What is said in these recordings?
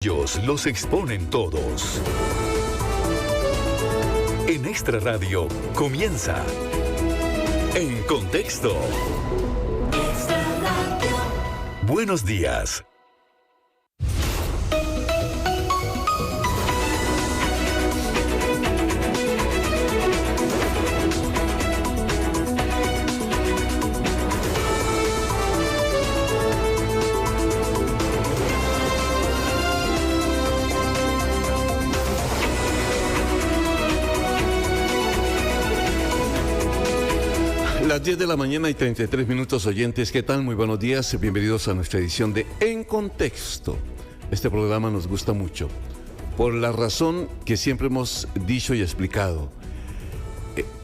Ellos los exponen todos. En Extra Radio comienza En Contexto. Extra Radio. Buenos días. Las 10 de la mañana y 33 minutos, oyentes, ¿qué tal? Muy buenos días, bienvenidos a nuestra edición de En Contexto. Este programa nos gusta mucho, por la razón que siempre hemos dicho y explicado.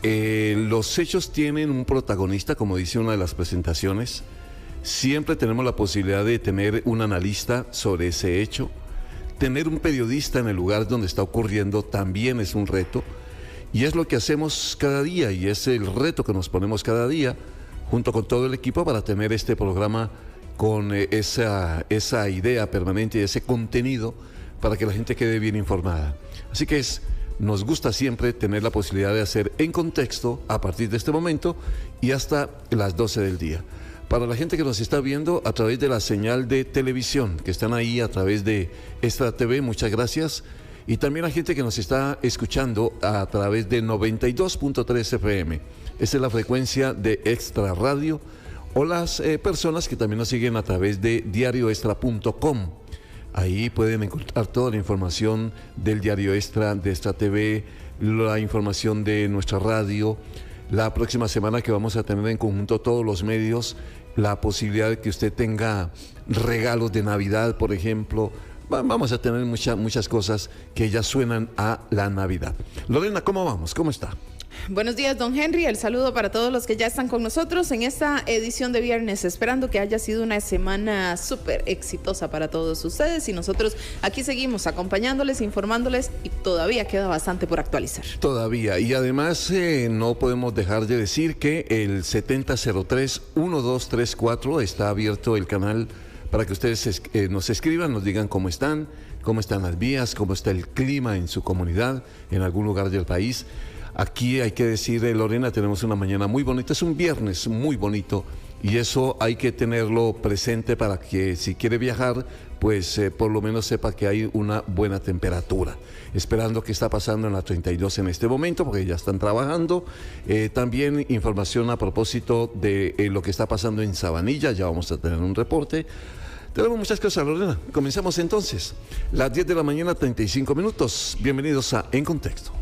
Los hechos tienen un protagonista, como dice una de las presentaciones. Siempre tenemos la posibilidad de tener un analista sobre ese hecho. Tener un periodista en el lugar donde está ocurriendo también es un reto. Y es lo que hacemos cada día y es el reto que nos ponemos cada día junto con todo el equipo para tener este programa con esa idea permanente y ese contenido para que la gente quede bien informada. Así que nos gusta siempre tener la posibilidad de hacer En Contexto a partir de este momento y hasta las 12 del día. Para la gente que nos está viendo a través de la señal de televisión, que están ahí a través de Extra TV, muchas gracias. Y también la gente que nos está escuchando a través de 92.3 FM. Esa es la frecuencia de Extra Radio. O las personas que también nos siguen a través de diarioextra.com. Ahí pueden encontrar toda la información del Diario Extra, de Extra TV, la información de nuestra radio. La próxima semana que vamos a tener en conjunto todos los medios, la posibilidad de que usted tenga regalos de Navidad, por ejemplo. Vamos a tener muchas cosas que ya suenan a la Navidad. Lorena, ¿cómo vamos? ¿Cómo está? Buenos días, don Henry. El saludo para todos los que ya están con nosotros en esta edición de viernes, esperando que haya sido una semana súper exitosa para todos ustedes. Y nosotros aquí seguimos acompañándoles, informándoles y todavía queda bastante por actualizar. Todavía. Y además no podemos dejar de decir que el 7003-1234 está abierto el canal para que ustedes nos escriban, nos digan cómo están las vías, cómo está el clima en su comunidad, en algún lugar del país. Aquí hay que decir, Lorena, tenemos una mañana muy bonita, es un viernes muy bonito y eso hay que tenerlo presente para que si quiere viajar, pues por lo menos sepa que hay una buena temperatura. Esperando qué está pasando en la 32 en este momento, porque ya están trabajando. También información a propósito de lo que está pasando en Sabanilla, ya vamos a tener un reporte. Tenemos muchas cosas, Lorena. Comenzamos entonces. Las 10 de la mañana, 35 minutos. Bienvenidos a En Contexto.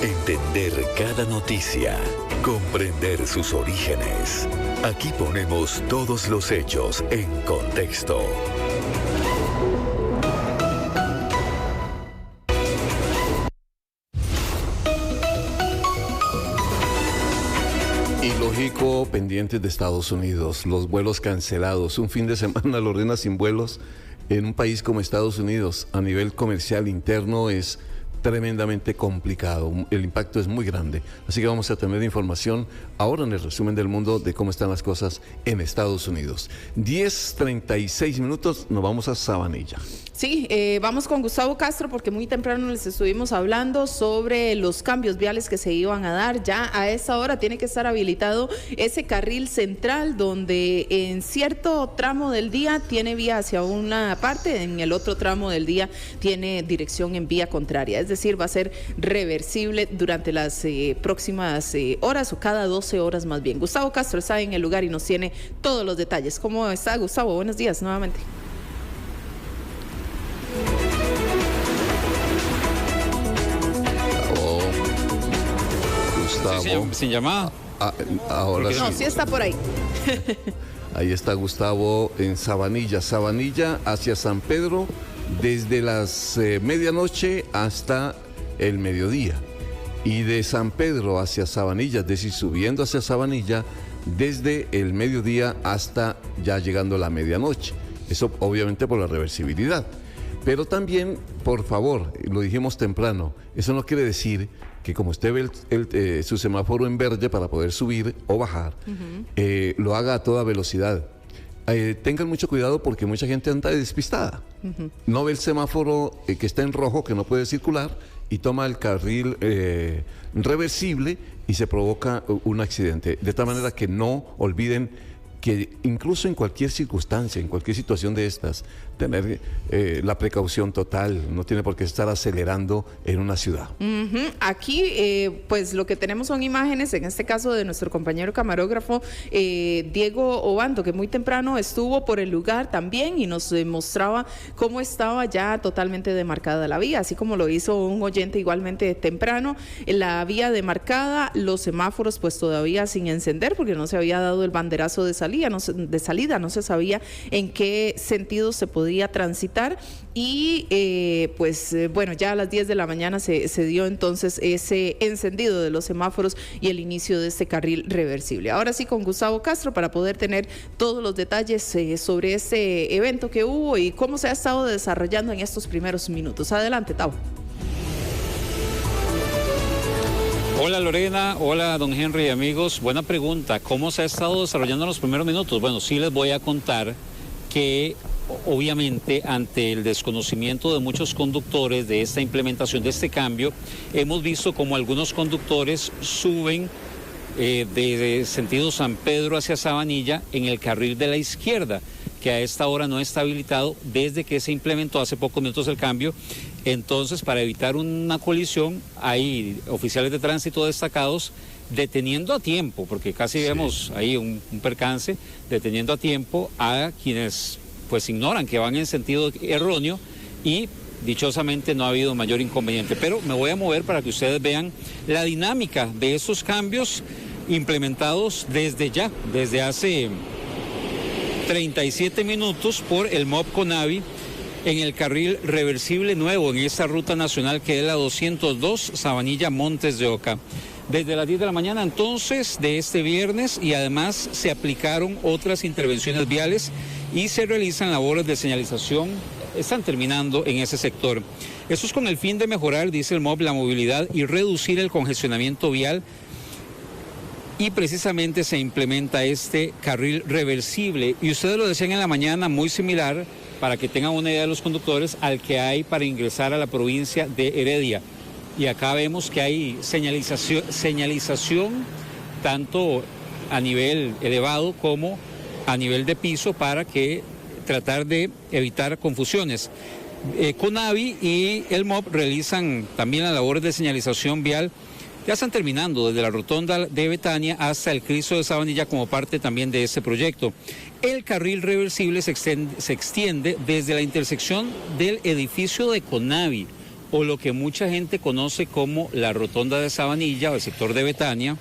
Entender cada noticia, comprender sus orígenes. Aquí ponemos todos los hechos en contexto. Y lógico, pendientes de Estados Unidos, los vuelos cancelados, un fin de semana, Lorena, sin vuelos en un país como Estados Unidos a nivel comercial interno es tremendamente complicado, el impacto es muy grande, así que vamos a tener información ahora en el resumen del mundo de cómo están las cosas en Estados Unidos. 10:36 minutos, nos vamos a Sabanilla. Sí, vamos con Gustavo Castro porque muy temprano les estuvimos hablando sobre los cambios viales que se iban a dar. Ya a esa hora tiene que estar habilitado ese carril central donde en cierto tramo del día tiene vía hacia una parte, en el otro tramo del día tiene dirección en vía contraria. Es decir, va a ser reversible durante las próximas horas o cada 12 horas más bien. Gustavo Castro está en el lugar y nos tiene todos los detalles. ¿Cómo está, Gustavo? Buenos días nuevamente. Sin llamada. Ahora sí. No, sí está por ahí. Ahí está Gustavo en Sabanilla. Sabanilla hacia San Pedro desde las medianoche hasta el mediodía. Y de San Pedro hacia Sabanilla, es decir, subiendo hacia Sabanilla desde el mediodía hasta ya llegando a la medianoche. Eso obviamente por la reversibilidad. Pero también, por favor, lo dijimos temprano, eso no quiere decir que como usted ve su semáforo en verde para poder subir o bajar, lo haga a toda velocidad. Tengan mucho cuidado porque mucha gente anda despistada. No ve el semáforo que está en rojo, que no puede circular, y toma el carril reversible y se provoca un accidente. De tal manera que no olviden que incluso en cualquier circunstancia, en cualquier situación de estas, tener la precaución total, no tiene por qué estar acelerando en una ciudad. Aquí, pues lo que tenemos son imágenes, en este caso de nuestro compañero camarógrafo Diego Obando, que muy temprano estuvo por el lugar también y nos mostraba cómo estaba ya totalmente demarcada la vía, así como lo hizo un oyente igualmente temprano, la vía demarcada, los semáforos pues todavía sin encender porque no se había dado el banderazo de salida, no se sabía en qué sentido se podía transitar y bueno, ya a las 10 de la mañana se dio entonces ese encendido de los semáforos y el inicio de este carril reversible. Ahora sí con Gustavo Castro para poder tener todos los detalles sobre ese evento que hubo y cómo se ha estado desarrollando en estos primeros minutos. Adelante, Tavo. Hola Lorena, hola don Henry, amigos. Buena pregunta, ¿cómo se ha estado desarrollando en los primeros minutos? Bueno, sí les voy a contar que obviamente ante el desconocimiento de muchos conductores de esta implementación, de este cambio, hemos visto como algunos conductores suben de sentido San Pedro hacia Sabanilla en el carril de la izquierda, que a esta hora no está habilitado desde que se implementó hace pocos minutos el cambio. Entonces, para evitar una colisión, hay oficiales de tránsito destacados deteniendo a tiempo, porque casi vemos ahí un percance, deteniendo a tiempo a quienes pues ignoran que van en sentido erróneo y dichosamente no ha habido mayor inconveniente. Pero me voy a mover para que ustedes vean la dinámica de esos cambios implementados desde hace 37 minutos por el MOB Conavi en el carril reversible nuevo en esta ruta nacional que es la 202 Sabanilla Montes de Oca. Desde las 10 de la mañana entonces de este viernes y además se aplicaron otras intervenciones viales y se realizan labores de señalización, están terminando en ese sector. Esto es con el fin de mejorar, dice el MOB, la movilidad y reducir el congestionamiento vial. Y precisamente se implementa este carril reversible. Y ustedes lo decían en la mañana, muy similar, para que tengan una idea de los conductores, al que hay para ingresar a la provincia de Heredia. Y acá vemos que hay señalización tanto a nivel elevado como a nivel de piso para que tratar de evitar confusiones. Conavi y el MOB realizan también las labores de señalización vial. Ya están terminando desde la rotonda de Betania hasta el Cristo de Sabanilla como parte también de este proyecto. El carril reversible se extiende desde la intersección del edificio de Conavi, o lo que mucha gente conoce como la rotonda de Sabanilla o el sector de Betania,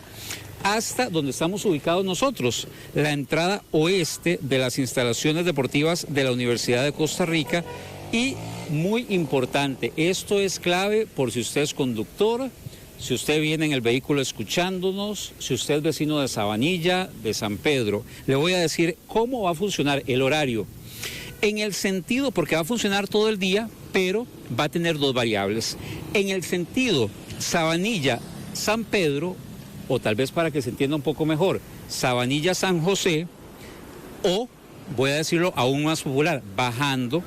hasta donde estamos ubicados nosotros, la entrada oeste de las instalaciones deportivas de la Universidad de Costa Rica. Y muy importante, esto es clave por si usted es conductor, si usted viene en el vehículo escuchándonos, si usted es vecino de Sabanilla, de San Pedro, le voy a decir cómo va a funcionar el horario. En el sentido, porque va a funcionar todo el día, pero va a tener dos variables. En el sentido Sabanilla, San Pedro, o tal vez para que se entienda un poco mejor, Sabanilla, San José, o, voy a decirlo aún más popular, bajando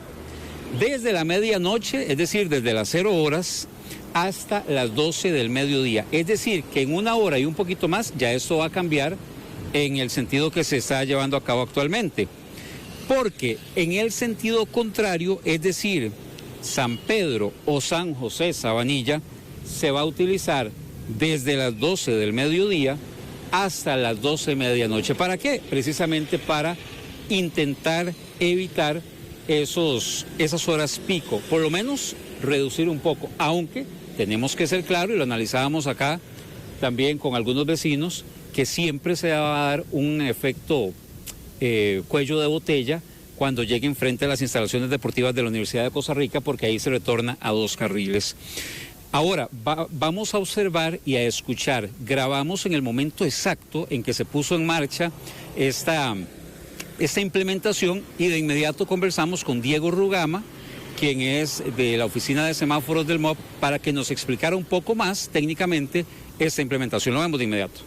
desde la medianoche, es decir, desde las 0 horas, hasta las 12 del mediodía. Es decir, que en 1 hora y un poquito más ya esto va a cambiar en el sentido que se está llevando a cabo actualmente. Porque en el sentido contrario, es decir, San Pedro o San José, Sabanilla, se va a utilizar desde las 12 del mediodía hasta las 12 de medianoche. ¿Para qué? Precisamente para intentar evitar esas horas pico, por lo menos reducir un poco, aunque tenemos que ser claros, y lo analizábamos acá también con algunos vecinos, que siempre se va a dar un efecto cuello de botella cuando lleguen frente a las instalaciones deportivas de la Universidad de Costa Rica, porque ahí se retorna a 2 carriles. Ahora, vamos a observar y a escuchar, grabamos en el momento exacto en que se puso en marcha esta implementación y de inmediato conversamos con Diego Rugama, quien es de la oficina de semáforos del MOP, para que nos explicara un poco más técnicamente esta implementación. Lo vemos de inmediato.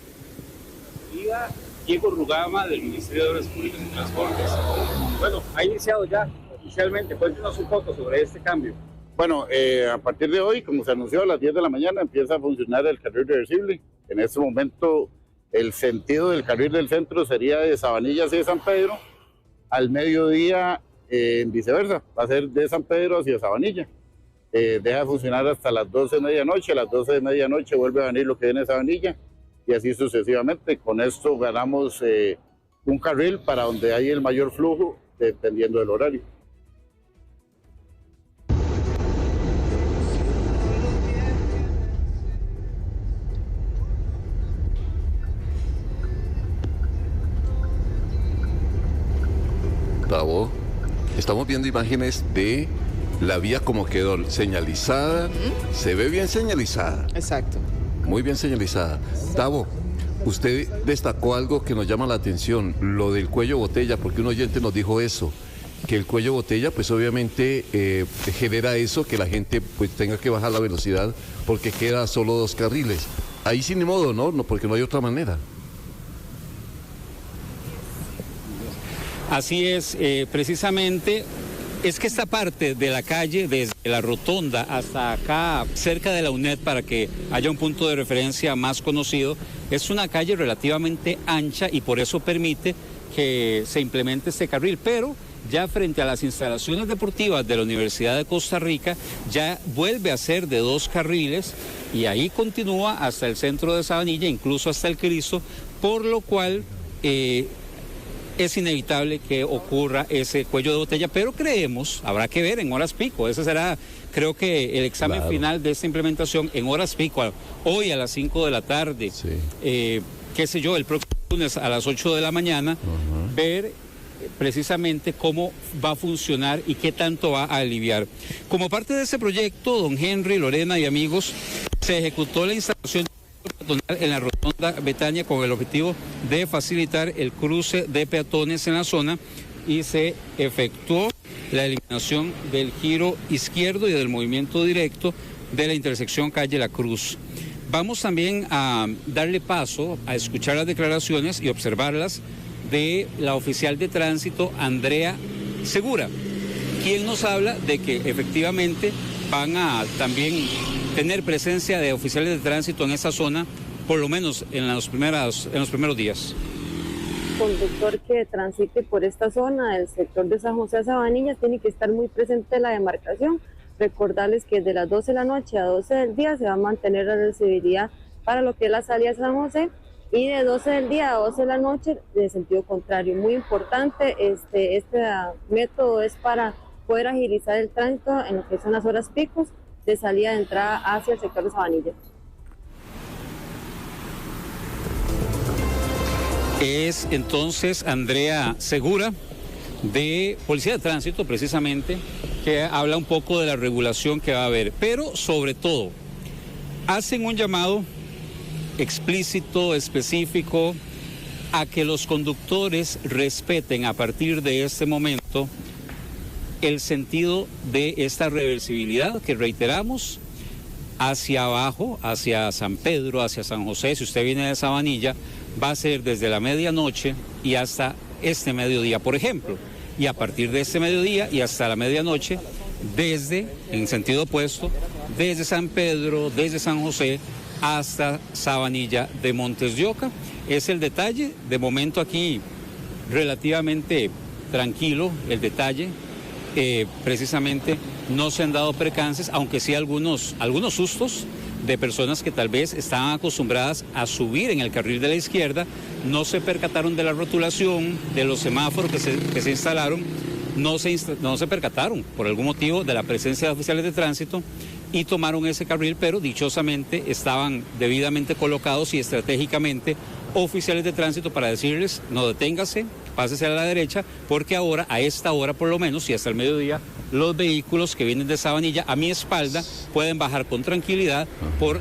Diego Rugama, del Ministerio de Obras Públicas y Transportes. Bueno, ha iniciado ya oficialmente. Cuéntenos un poco sobre este cambio. Bueno, a partir de hoy, como se anunció, a las 10 de la mañana empieza a funcionar el carril reversible. En este momento, el sentido del carril del centro sería de Sabanilla hacia San Pedro. Al mediodía, en viceversa, va a ser de San Pedro hacia Sabanilla. Deja de funcionar hasta las 12 de medianoche. A las 12 de medianoche vuelve a venir lo que viene de Sabanilla. Y así sucesivamente. Con esto ganamos un carril para donde hay el mayor flujo, dependiendo del horario. Bravo. Estamos viendo imágenes de la vía como quedó señalizada. Se ve bien señalizada. Exacto. Muy bien señalizada. Tavo, usted destacó algo que nos llama la atención, lo del cuello botella, porque un oyente nos dijo eso, que el cuello botella pues obviamente genera eso, que la gente pues tenga que bajar la velocidad porque queda solo 2 carriles. Ahí sin ni modo, ¿no? Porque no hay otra manera. Así es, precisamente. Es que esta parte de la calle, desde la rotonda hasta acá, cerca de la UNED, para que haya un punto de referencia más conocido, es una calle relativamente ancha y por eso permite que se implemente este carril. Pero ya frente a las instalaciones deportivas de la Universidad de Costa Rica, ya vuelve a ser de 2 carriles y ahí continúa hasta el centro de Sabanilla, incluso hasta el Cristo, por lo cual es inevitable que ocurra ese cuello de botella, pero creemos, habrá que ver en horas pico, ese será, creo que el examen final de esta implementación en horas pico, hoy a las 5 de la tarde, Sí. Qué sé yo, el próximo lunes a las 8 de la mañana, ver precisamente cómo va a funcionar y qué tanto va a aliviar. Como parte de este proyecto, don Henry, Lorena y amigos, se ejecutó la instalación en la rotonda Betania con el objetivo de facilitar el cruce de peatones en la zona y se efectuó la eliminación del giro izquierdo y del movimiento directo de la intersección calle La Cruz. Vamos también a darle paso a escuchar las declaraciones y observarlas de la oficial de tránsito Andrea Segura, quien nos habla de que efectivamente van a también tener presencia de oficiales de tránsito en esa zona, por lo menos en los primeros días. Conductor que transite por esta zona del sector de San José a Sabanilla tiene que estar muy presente en la demarcación. Recordarles que de las 12 de la noche a 12 del día se va a mantener la accesibilidad para lo que es la salida de San José, y de 12 del día a 12 de la noche de sentido contrario. Muy importante, este método es para poder agilizar el tránsito en lo que son las horas picos de salida de entrada hacia el sector de Sabanilla. Es entonces Andrea Segura, de Policía de Tránsito precisamente, que habla un poco de la regulación que va a haber, pero sobre todo hacen un llamado explícito, específico, a que los conductores respeten a partir de este momento el sentido de esta reversibilidad que reiteramos hacia abajo, hacia San Pedro, hacia San José. Si usted viene de Sabanilla, va a ser desde la medianoche y hasta este mediodía, por ejemplo, y a partir de este mediodía y hasta la medianoche, en sentido opuesto, desde San Pedro, desde San José hasta Sabanilla de Montes de Oca. Es el detalle, de momento aquí relativamente tranquilo el detalle. Precisamente no se han dado percances, aunque sí algunos sustos de personas que tal vez estaban acostumbradas a subir en el carril de la izquierda, no se percataron de la rotulación, de los semáforos que se instalaron, no se percataron por algún motivo de la presencia de oficiales de tránsito y tomaron ese carril, pero dichosamente estaban debidamente colocados y estratégicamente oficiales de tránsito para decirles: no, deténgase, pásese a la derecha, porque ahora, a esta hora por lo menos, y hasta el mediodía, los vehículos que vienen de Sabanilla a mi espalda pueden bajar con tranquilidad por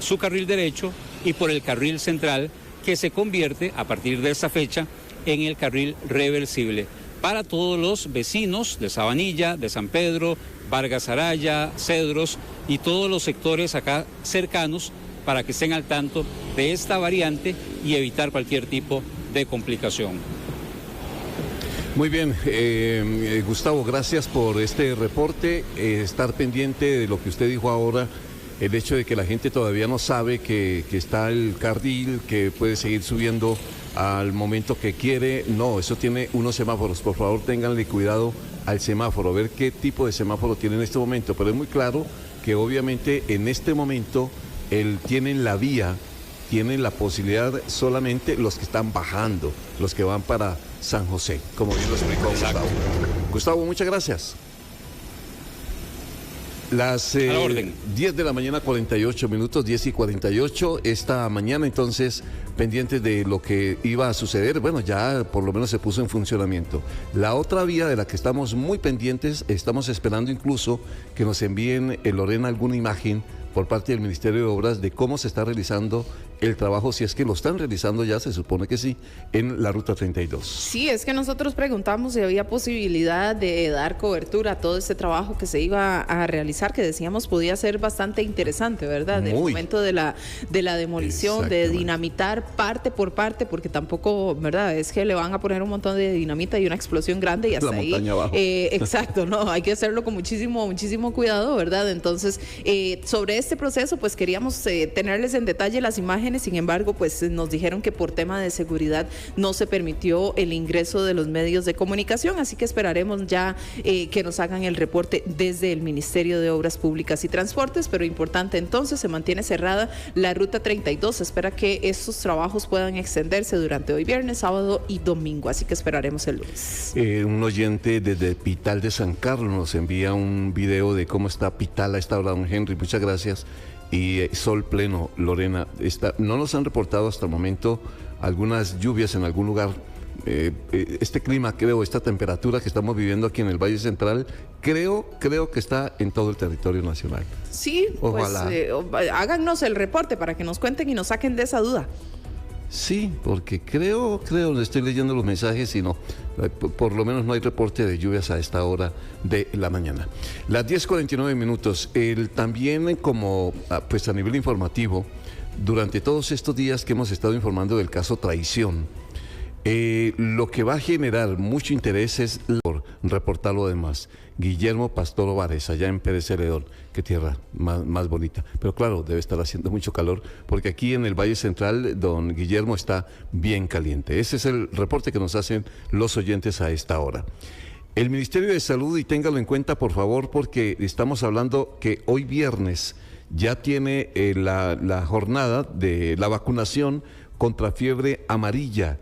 su carril derecho y por el carril central, que se convierte a partir de esta fecha en el carril reversible. Para todos los vecinos de Sabanilla, de San Pedro, Vargas Araya, Cedros y todos los sectores acá cercanos para que estén al tanto de esta variante y evitar cualquier tipo de complicación. Muy bien, Gustavo, gracias por este reporte. Estar pendiente de lo que usted dijo ahora, el hecho de que la gente todavía no sabe que está el carril, que puede seguir subiendo al momento que quiere. No, eso tiene unos semáforos. Por favor, ténganle cuidado al semáforo, ver qué tipo de semáforo tiene en este momento. Pero es muy claro que obviamente en este momento tienen la vía, tienen la posibilidad solamente los que están bajando, los que van para San José, como bien lo explicó Gustavo. Gustavo, muchas gracias. Las 10 de la mañana, 48 minutos, 10 y 48. Esta mañana, entonces, pendientes de lo que iba a suceder. Bueno, ya por lo menos se puso en funcionamiento. La otra vía de la que estamos muy pendientes, estamos esperando incluso que nos envíen, Lorena, alguna imagen por parte del Ministerio de Obras de cómo se está realizando el trabajo, si es que lo están realizando ya, se supone que sí, en la Ruta 32. Sí, es que nosotros preguntamos si había posibilidad de dar cobertura a todo este trabajo que se iba a realizar, que decíamos podía ser bastante interesante, ¿verdad? Del momento de la demolición, de dinamitar parte por parte, porque tampoco, ¿verdad? Es que le van a poner un montón de dinamita y una explosión grande y hasta ahí. Abajo. Exacto, no, hay que hacerlo con muchísimo cuidado, ¿verdad? Entonces, sobre este proceso, pues queríamos tenerles en detalle las imágenes. Sin embargo, pues nos dijeron que por tema de seguridad no se permitió el ingreso de los medios de comunicación, así que esperaremos ya que nos hagan el reporte desde el Ministerio de Obras Públicas y Transportes, pero importante entonces, se mantiene cerrada la Ruta 32, se espera que estos trabajos puedan extenderse durante hoy viernes, sábado y domingo, así que esperaremos el lunes. Un oyente desde Pital de San Carlos nos envía un video de cómo está Pital a esta hora, don Henry, muchas gracias. Y sol pleno, Lorena. No nos han reportado hasta el momento algunas lluvias en algún lugar. Este clima, esta temperatura que estamos viviendo aquí en el Valle Central, creo que está en todo el territorio nacional. Sí, ojalá. Pues háganos el reporte para que nos cuenten y nos saquen de esa duda. Sí, porque creo, estoy leyendo los mensajes y no, por lo menos no hay reporte de lluvias a esta hora de la mañana. Las 10:49 minutos, también como pues a nivel informativo, durante todos estos días que hemos estado informando del caso Traición, lo que va a generar mucho interés es reportar lo demás. Guillermo Pastor Ovares, allá en Pérez Celedón, qué tierra más bonita. Pero claro, debe estar haciendo mucho calor, porque aquí en el Valle Central, don Guillermo está bien caliente. Ese es el reporte que nos hacen los oyentes a esta hora. El Ministerio de Salud, y téngalo en cuenta por favor, porque estamos hablando que hoy viernes ya tiene la jornada de la vacunación contra fiebre amarilla.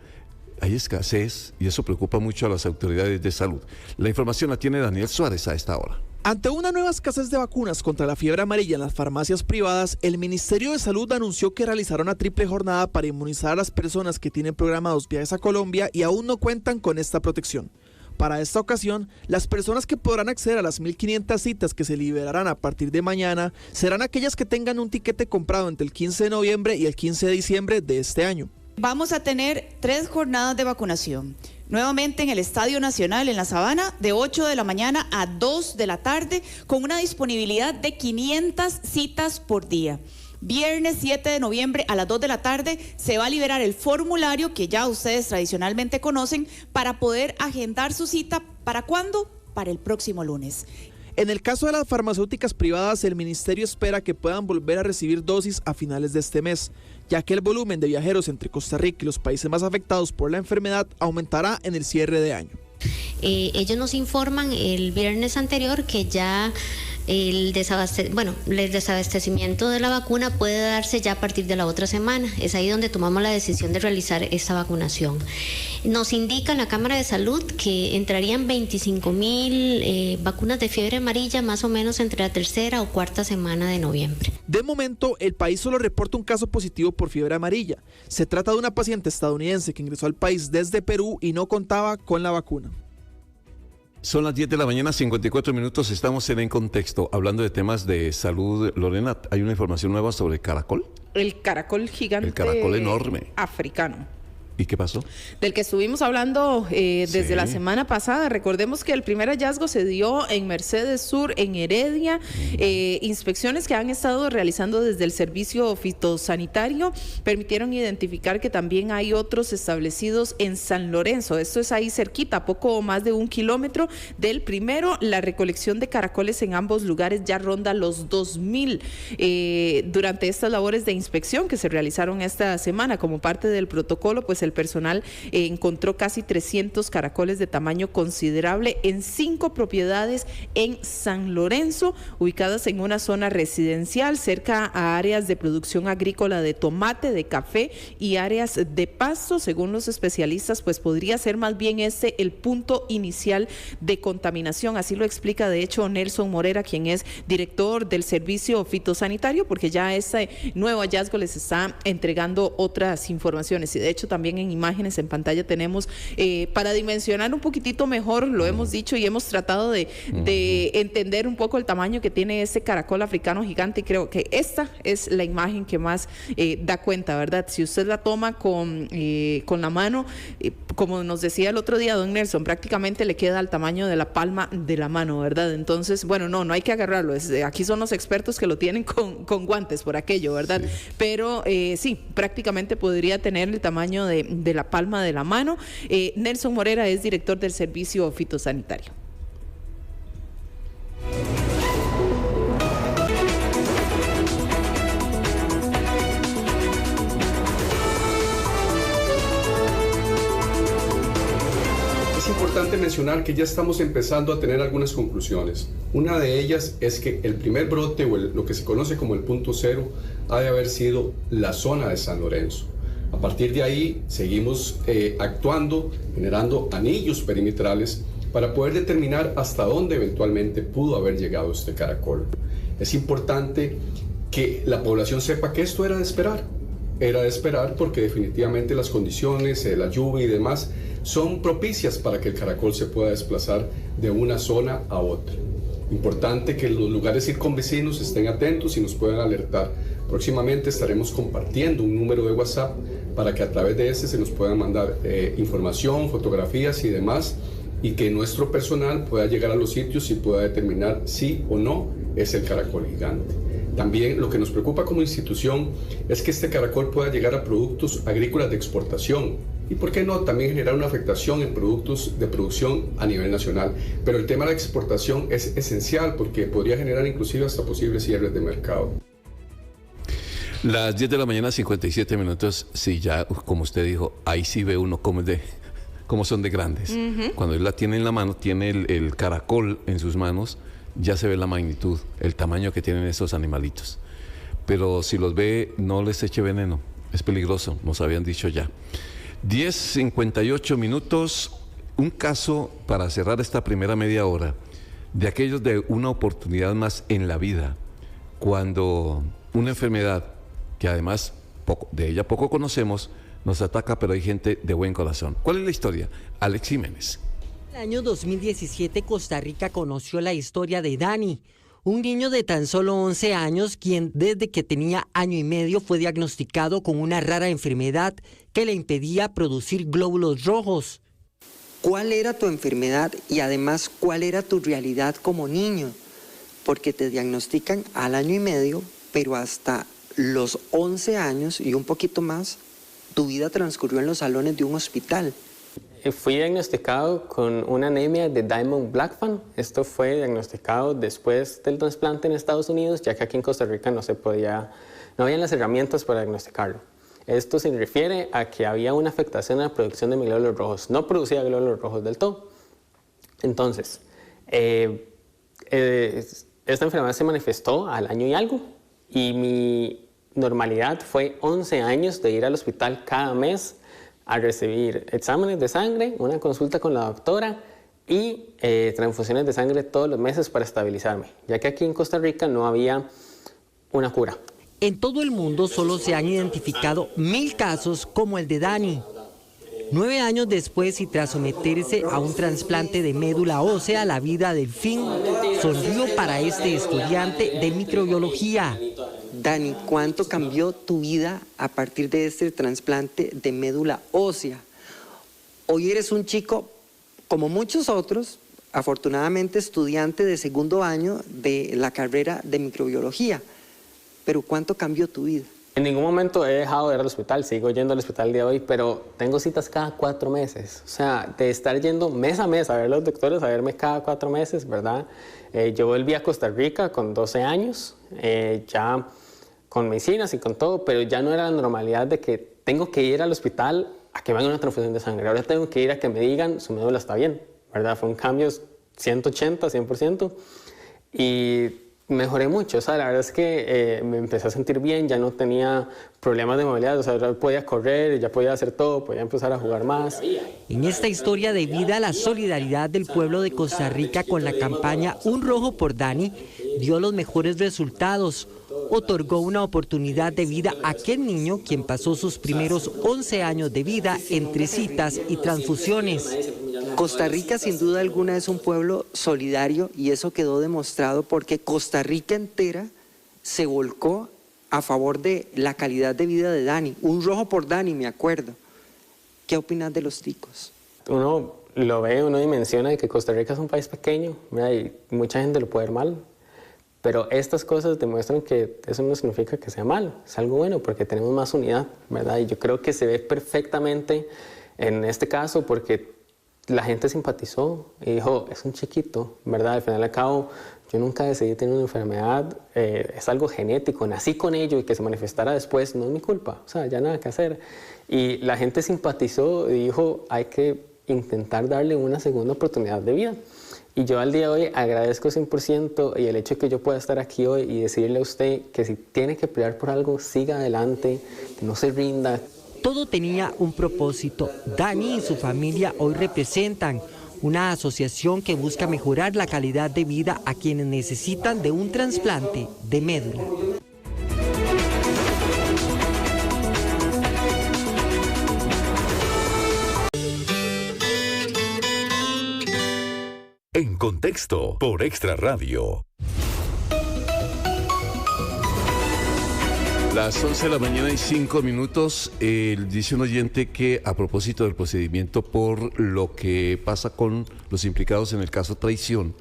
Hay escasez y eso preocupa mucho a las autoridades de salud. La información la tiene Daniel Suárez a esta hora. Ante una nueva escasez de vacunas contra la fiebre amarilla en las farmacias privadas, el Ministerio de Salud anunció que realizará una triple jornada para inmunizar a las personas que tienen programados viajes a Colombia y aún no cuentan con esta protección. Para esta ocasión, las personas que podrán acceder a las 1.500 citas que se liberarán a partir de mañana serán aquellas que tengan un tiquete comprado entre el 15 de noviembre y el 15 de diciembre de este año. Vamos a tener 3 jornadas de vacunación. Nuevamente en el Estadio Nacional, en La Sabana, de 8 de la mañana a 2 de la tarde, con una disponibilidad de 500 citas por día. Viernes 7 de noviembre a las 2 de la tarde se va a liberar el formulario que ya ustedes tradicionalmente conocen para poder agendar su cita. ¿Para cuándo? Para el próximo lunes. En el caso de las farmacéuticas privadas, el ministerio espera que puedan volver a recibir dosis a finales de este mes, ya que el volumen de viajeros entre Costa Rica y los países más afectados por la enfermedad aumentará en el cierre de año. Ellos nos informan el viernes anterior que ya el desabastecimiento de la vacuna puede darse ya a partir de la otra semana. Es ahí donde tomamos la decisión de realizar esta vacunación. Nos indica en la Cámara de Salud que entrarían 25.000 vacunas de fiebre amarilla más o menos entre la tercera o cuarta semana de noviembre. De momento, el país solo reporta un caso positivo por fiebre amarilla. Se trata de una paciente estadounidense que ingresó al país desde Perú y no contaba con la vacuna. Son las 10 de la mañana, 54 minutos, estamos en Contexto, hablando de temas de salud. Lorena, ¿hay una información nueva sobre caracol? El caracol gigante. El caracol enorme. Africano. ¿Y qué pasó? Del que estuvimos hablando desde la semana pasada. Recordemos que el primer hallazgo se dio en Mercedes Sur, en Heredia. Inspecciones que han estado realizando desde el servicio fitosanitario permitieron identificar que también hay otros establecidos en San Lorenzo. Esto es ahí cerquita, poco más de 1 kilómetro del primero. La recolección de caracoles en ambos lugares ya ronda los 2,000 durante estas labores de inspección que se realizaron esta semana como parte del protocolo. Pues el personal encontró casi 300 caracoles de tamaño considerable en 5 propiedades en San Lorenzo, ubicadas en una zona residencial cerca a áreas de producción agrícola de tomate, de café y áreas de pasto. Según los especialistas, pues podría ser más bien el punto inicial de contaminación. Así lo explica de hecho Nelson Morera, quien es director del servicio fitosanitario, porque ya este nuevo hallazgo les está entregando otras informaciones. Y de hecho también en imágenes en pantalla tenemos, para dimensionar un poquitito mejor, lo hemos dicho y hemos tratado de entender un poco el tamaño que tiene este caracol africano gigante, y creo que esta es la imagen que más da cuenta, ¿verdad? Si usted la toma con la mano, como nos decía el otro día don Nelson, prácticamente le queda al tamaño de la palma de la mano, ¿verdad? Entonces, bueno, no hay que agarrarlo, aquí son los expertos que lo tienen con guantes por aquello, ¿verdad? Sí. Pero sí, prácticamente podría tener el tamaño de la palma de la mano. Nelson Morera es director del servicio fitosanitario. Es importante mencionar que ya estamos empezando a tener algunas conclusiones. Una de ellas es que el primer brote, o lo que se conoce como el punto cero, ha de haber sido la zona de San Lorenzo. A partir de ahí seguimos actuando, generando anillos perimetrales para poder determinar hasta dónde eventualmente pudo haber llegado este caracol. Es importante que la población sepa que esto era de esperar. Era de esperar porque definitivamente las condiciones, la lluvia y demás, son propicias para que el caracol se pueda desplazar de una zona a otra. Importante que los lugares circunvecinos estén atentos y nos puedan alertar. Próximamente estaremos compartiendo un número de WhatsApp para que a través de este se nos puedan mandar información, fotografías y demás, y que nuestro personal pueda llegar a los sitios y pueda determinar si o no es el caracol gigante. También lo que nos preocupa como institución es que este caracol pueda llegar a productos agrícolas de exportación y, ¿por qué no?, también generar una afectación en productos de producción a nivel nacional. Pero el tema de la exportación es esencial porque podría generar inclusive hasta posibles cierres de mercado. Las 10 de la mañana, 57 minutos, sí, ya, como usted dijo, ahí sí ve uno cómo son de grandes. Cuando él la tiene en la mano, tiene el caracol en sus manos, ya se ve la magnitud, el tamaño que tienen esos animalitos. Pero si los ve, no les eche veneno, es peligroso, nos habían dicho ya. 10:58 minutos, un caso para cerrar esta primera media hora, de aquellos de una oportunidad más en la vida, cuando una enfermedad, que además de ella poco conocemos, nos ataca, pero hay gente de buen corazón. ¿Cuál es la historia? Alex Jiménez. En el año 2017, Costa Rica conoció la historia de Dani, un niño de tan solo 11 años, quien desde que tenía año y medio fue diagnosticado con una rara enfermedad que le impedía producir glóbulos rojos. ¿Cuál era tu enfermedad y además cuál era tu realidad como niño? Porque te diagnostican al año y medio, pero hasta los 11 años y un poquito más, tu vida transcurrió en los salones de un hospital. Fui diagnosticado con una anemia de Diamond-Blackfan. Esto fue diagnosticado después del trasplante en Estados Unidos, ya que aquí en Costa Rica no habían las herramientas para diagnosticarlo. Esto se refiere a que había una afectación en la producción de mis glóbulos rojos. No producía glóbulos rojos del todo. Entonces, esta enfermedad se manifestó al año y algo. Y mi normalidad fue 11 años de ir al hospital cada mes a recibir exámenes de sangre, una consulta con la doctora y transfusiones de sangre todos los meses para estabilizarme, ya que aquí en Costa Rica no había una cura. En todo el mundo solo se han identificado 1000 casos como el de Dani. 9 años después y tras someterse a un trasplante de médula ósea, la vida del fin sonrió para este estudiante de microbiología. Dani, ¿cuánto cambió tu vida a partir de este trasplante de médula ósea? Hoy eres un chico, como muchos otros, afortunadamente estudiante de segundo año de la carrera de microbiología, pero ¿cuánto cambió tu vida? En ningún momento he dejado de ir al hospital, sigo yendo al hospital el día de hoy, pero tengo citas cada 4 meses. O sea, de estar yendo mes a mes a ver a los doctores, a verme cada 4 meses, ¿verdad? Yo volví a Costa Rica con 12 años, ya con medicinas y con todo, pero ya no era la normalidad de que tengo que ir al hospital a que me hagan una transfusión de sangre. Ahora tengo que ir a que me digan su médula está bien, ¿verdad? Fue un cambio 180, 100%, y mejoré mucho. O sea, la verdad es que me empecé a sentir bien, ya no tenía problemas de movilidad, o sea, ya podía correr, ya podía hacer todo, podía empezar a jugar más. En esta historia de vida, la solidaridad del pueblo de Costa Rica con la campaña Un Rojo por Dani dio los mejores resultados. Otorgó una oportunidad de vida a aquel niño quien pasó sus primeros 11 años de vida entre citas y transfusiones. Costa Rica sin duda alguna es un pueblo solidario y eso quedó demostrado porque Costa Rica entera se volcó a favor de la calidad de vida de Dani. Un Rojo por Dani, me acuerdo. ¿Qué opinas de los ticos? Uno lo ve, uno dimensiona de que Costa Rica es un país pequeño, ¿verdad? Y mucha gente lo puede ver mal. Pero estas cosas demuestran que eso no significa que sea malo, es algo bueno porque tenemos más unidad, ¿verdad? Y yo creo que se ve perfectamente en este caso porque la gente simpatizó y dijo, es un chiquito, ¿verdad? Al final y al cabo, yo nunca decidí tener una enfermedad, es algo genético, nací con ello y que se manifestara después no es mi culpa, o sea, ya nada que hacer. Y la gente simpatizó y dijo, hay que intentar darle una segunda oportunidad de vida. Y yo al día de hoy agradezco 100% y el hecho de que yo pueda estar aquí hoy y decirle a usted que si tiene que pelear por algo, siga adelante, que no se rinda. Todo tenía un propósito. Dani y su familia hoy representan una asociación que busca mejorar la calidad de vida a quienes necesitan de un trasplante de médula. En Contexto, por Extra Radio. Las 11 de la mañana y 5 minutos, dice un oyente que a propósito del procedimiento por lo que pasa con los implicados en el caso traición,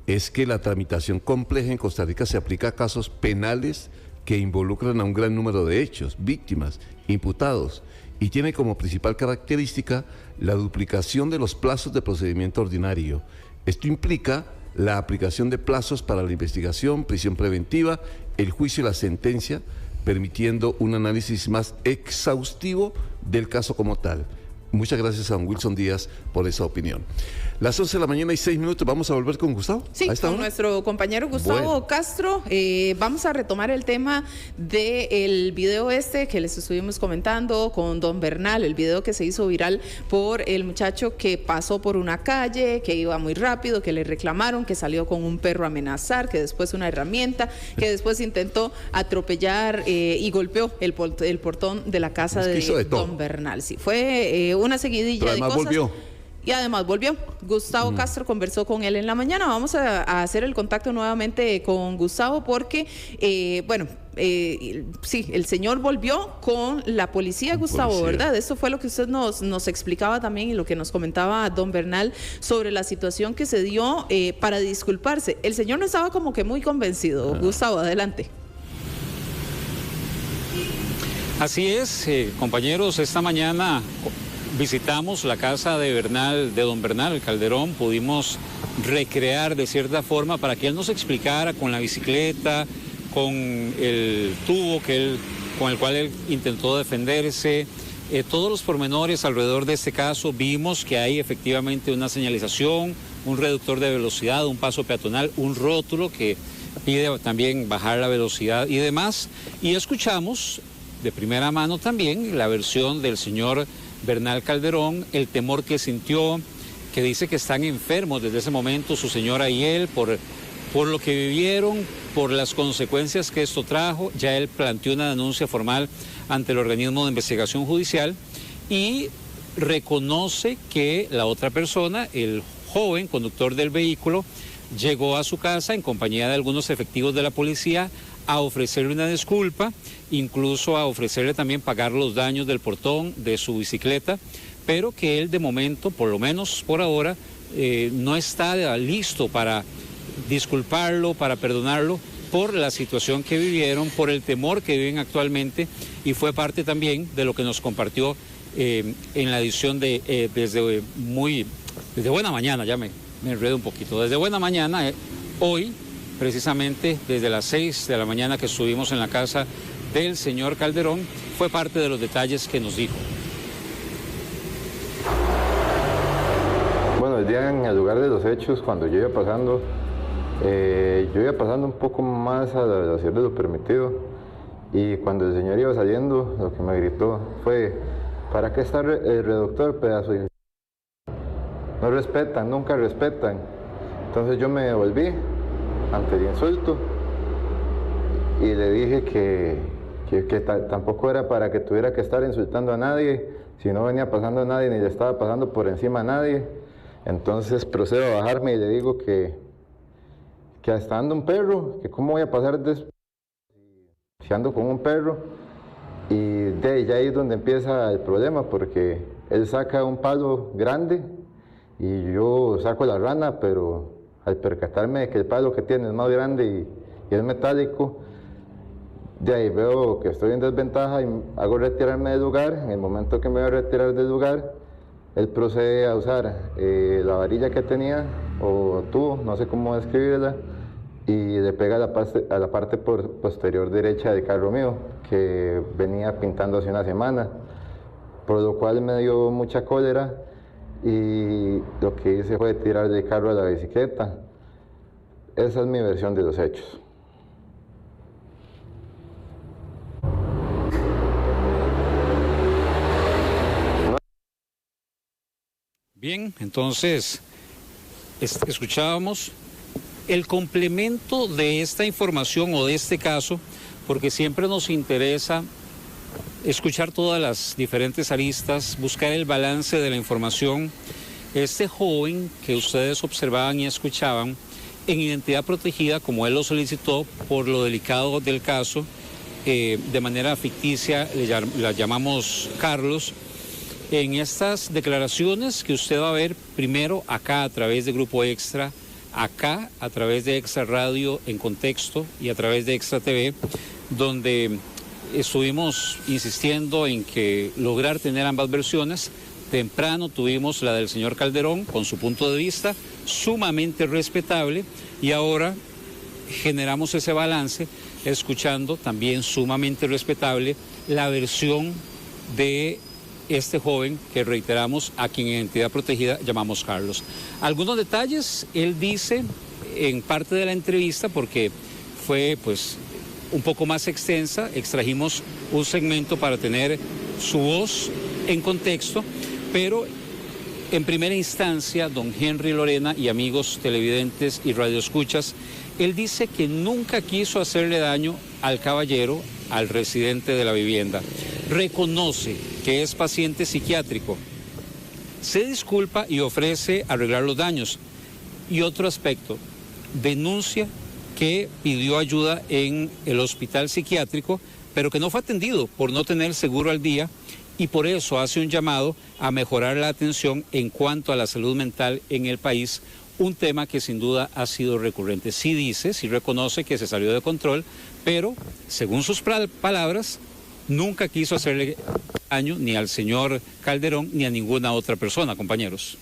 es que la tramitación compleja en Costa Rica se aplica a casos penales que involucran a un gran número de hechos, víctimas, imputados, y tiene como principal característica la duplicación de los plazos de procedimiento ordinario. Esto implica la aplicación de plazos para la investigación, prisión preventiva, el juicio y la sentencia, permitiendo un análisis más exhaustivo del caso como tal. Muchas gracias a don Wilson Díaz por esa opinión. Las 11 de la mañana y 6 minutos, ¿vamos a volver con Gustavo? Sí, con nuestro compañero Gustavo Castro. Vamos a retomar el tema del video que les estuvimos comentando con don Bernal, el video que se hizo viral por el muchacho que pasó por una calle, que iba muy rápido, que le reclamaron, que salió con un perro a amenazar, que después una herramienta, que después intentó atropellar y golpeó el portón de la casa de don Bernal. Sí, fue una seguidilla de cosas. Y además volvió. Gustavo Castro conversó con él en la mañana. Vamos a hacer el contacto nuevamente con Gustavo porque, sí, el señor volvió con la policía, Gustavo, ¿verdad? Eso fue lo que usted nos explicaba también y lo que nos comentaba don Bernal sobre la situación que se dio para disculparse. El señor no estaba como que muy convencido. Gustavo, adelante. Así es, compañeros, esta mañana visitamos la casa de don Bernal Calderón, pudimos recrear de cierta forma para que él nos explicara con la bicicleta, con el tubo con el cual él intentó defenderse, todos los pormenores alrededor de este caso. Vimos que hay efectivamente una señalización, un reductor de velocidad, un paso peatonal, un rótulo que pide también bajar la velocidad y demás, y escuchamos de primera mano también la versión del señor Bernal Calderón, el temor que sintió, que dice que están enfermos desde ese momento su señora y él por lo que vivieron, por las consecuencias que esto trajo. Ya él planteó una denuncia formal ante el organismo de investigación judicial y reconoce que la otra persona, el joven conductor del vehículo, llegó a su casa en compañía de algunos efectivos de la policía a ofrecerle una disculpa, incluso a ofrecerle también pagar los daños del portón de su bicicleta, pero que él de momento, por lo menos por ahora, no está listo para disculparlo, para perdonarlo por la situación que vivieron, por el temor que viven actualmente, y fue parte también de lo que nos compartió en la edición de desde buena mañana, ya me enredo un poquito, desde buena mañana, hoy, precisamente desde las 6 de la mañana que estuvimos en la casa del señor Calderón, fue parte de los detalles que nos dijo. Bueno, el día en el lugar de los hechos, cuando yo iba pasando un poco más a la velocidad de lo permitido, y cuando el señor iba saliendo, lo que me gritó fue: ¿para qué está el reductor, pedazo de...? No respetan, nunca respetan. Entonces yo me devolví ante el insulto y le dije que tampoco era para que tuviera que estar insultando a nadie, si no venía pasando a nadie ni le estaba pasando por encima a nadie. Entonces procedo a bajarme y le digo que hasta ando un perro, que cómo voy a pasar si ando con un perro. Y de ahí ya es donde empieza el problema, porque él saca un palo grande y yo saco la rana, pero al percatarme de que el palo que tiene es más grande y es metálico, de ahí veo que estoy en desventaja y hago retirarme del lugar. En el momento que me voy a retirar del lugar, él procede a usar la varilla que tenía, o tubo, no sé cómo describirla, y le pega a la parte posterior derecha del carro mío, que venía pintando hace una semana, por lo cual me dio mucha cólera y lo que hice fue tirar del carro a la bicicleta. Esa es mi versión de los hechos. Bien, entonces escuchábamos el complemento de esta información o de este caso, porque siempre nos interesa escuchar todas las diferentes aristas, buscar el balance de la información. Este joven que ustedes observaban y escuchaban en identidad protegida, como él lo solicitó por lo delicado del caso, de manera ficticia la llamamos Carlos. En estas declaraciones que usted va a ver primero acá a través de Grupo Extra, acá a través de Extra Radio en Contexto y a través de Extra TV, donde estuvimos insistiendo en que lograr tener ambas versiones. Temprano tuvimos la del señor Calderón con su punto de vista sumamente respetable, y ahora generamos ese balance escuchando también sumamente respetable la versión de este joven que, reiteramos, a quien en identidad protegida llamamos Carlos. Algunos detalles él dice en parte de la entrevista, porque fue pues un poco más extensa, extrajimos un segmento para tener su voz en contexto, pero en primera instancia, don Henry Lorena y amigos televidentes y radioescuchas, él dice que nunca quiso hacerle daño al caballero, al residente de la vivienda. Reconoce que es paciente psiquiátrico, se disculpa y ofrece arreglar los daños. Y otro aspecto, denuncia que pidió ayuda en el hospital psiquiátrico, pero que no fue atendido por no tener seguro al día, y por eso hace un llamado a mejorar la atención en cuanto a la salud mental en el país, un tema que sin duda ha sido recurrente. Sí dice, sí reconoce que se salió de control, pero según sus palabras, nunca quiso hacerle daño ni al señor Calderón ni a ninguna otra persona, compañeros.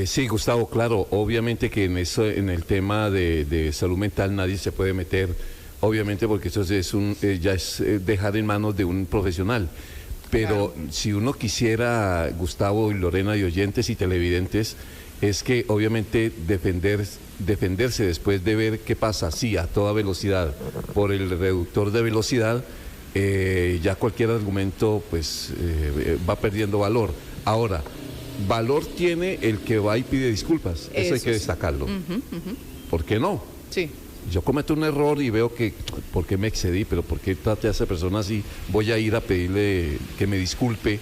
Sí, Gustavo, claro, obviamente que en el tema de salud mental nadie se puede meter, obviamente, porque eso ya es dejar en manos de un profesional. Pero claro, si uno quisiera, Gustavo y Lorena y oyentes y televidentes, es que obviamente defenderse después de ver qué pasa, sí, a toda velocidad, por el reductor de velocidad, ya cualquier argumento pues va perdiendo valor. Ahora, valor tiene el que va y pide disculpas, eso hay que destacarlo. ¿Por qué no? Sí. Yo cometo un error y veo que, ¿por qué me excedí? ¿Pero por qué traté a esa persona así? Voy a ir a pedirle que me disculpe.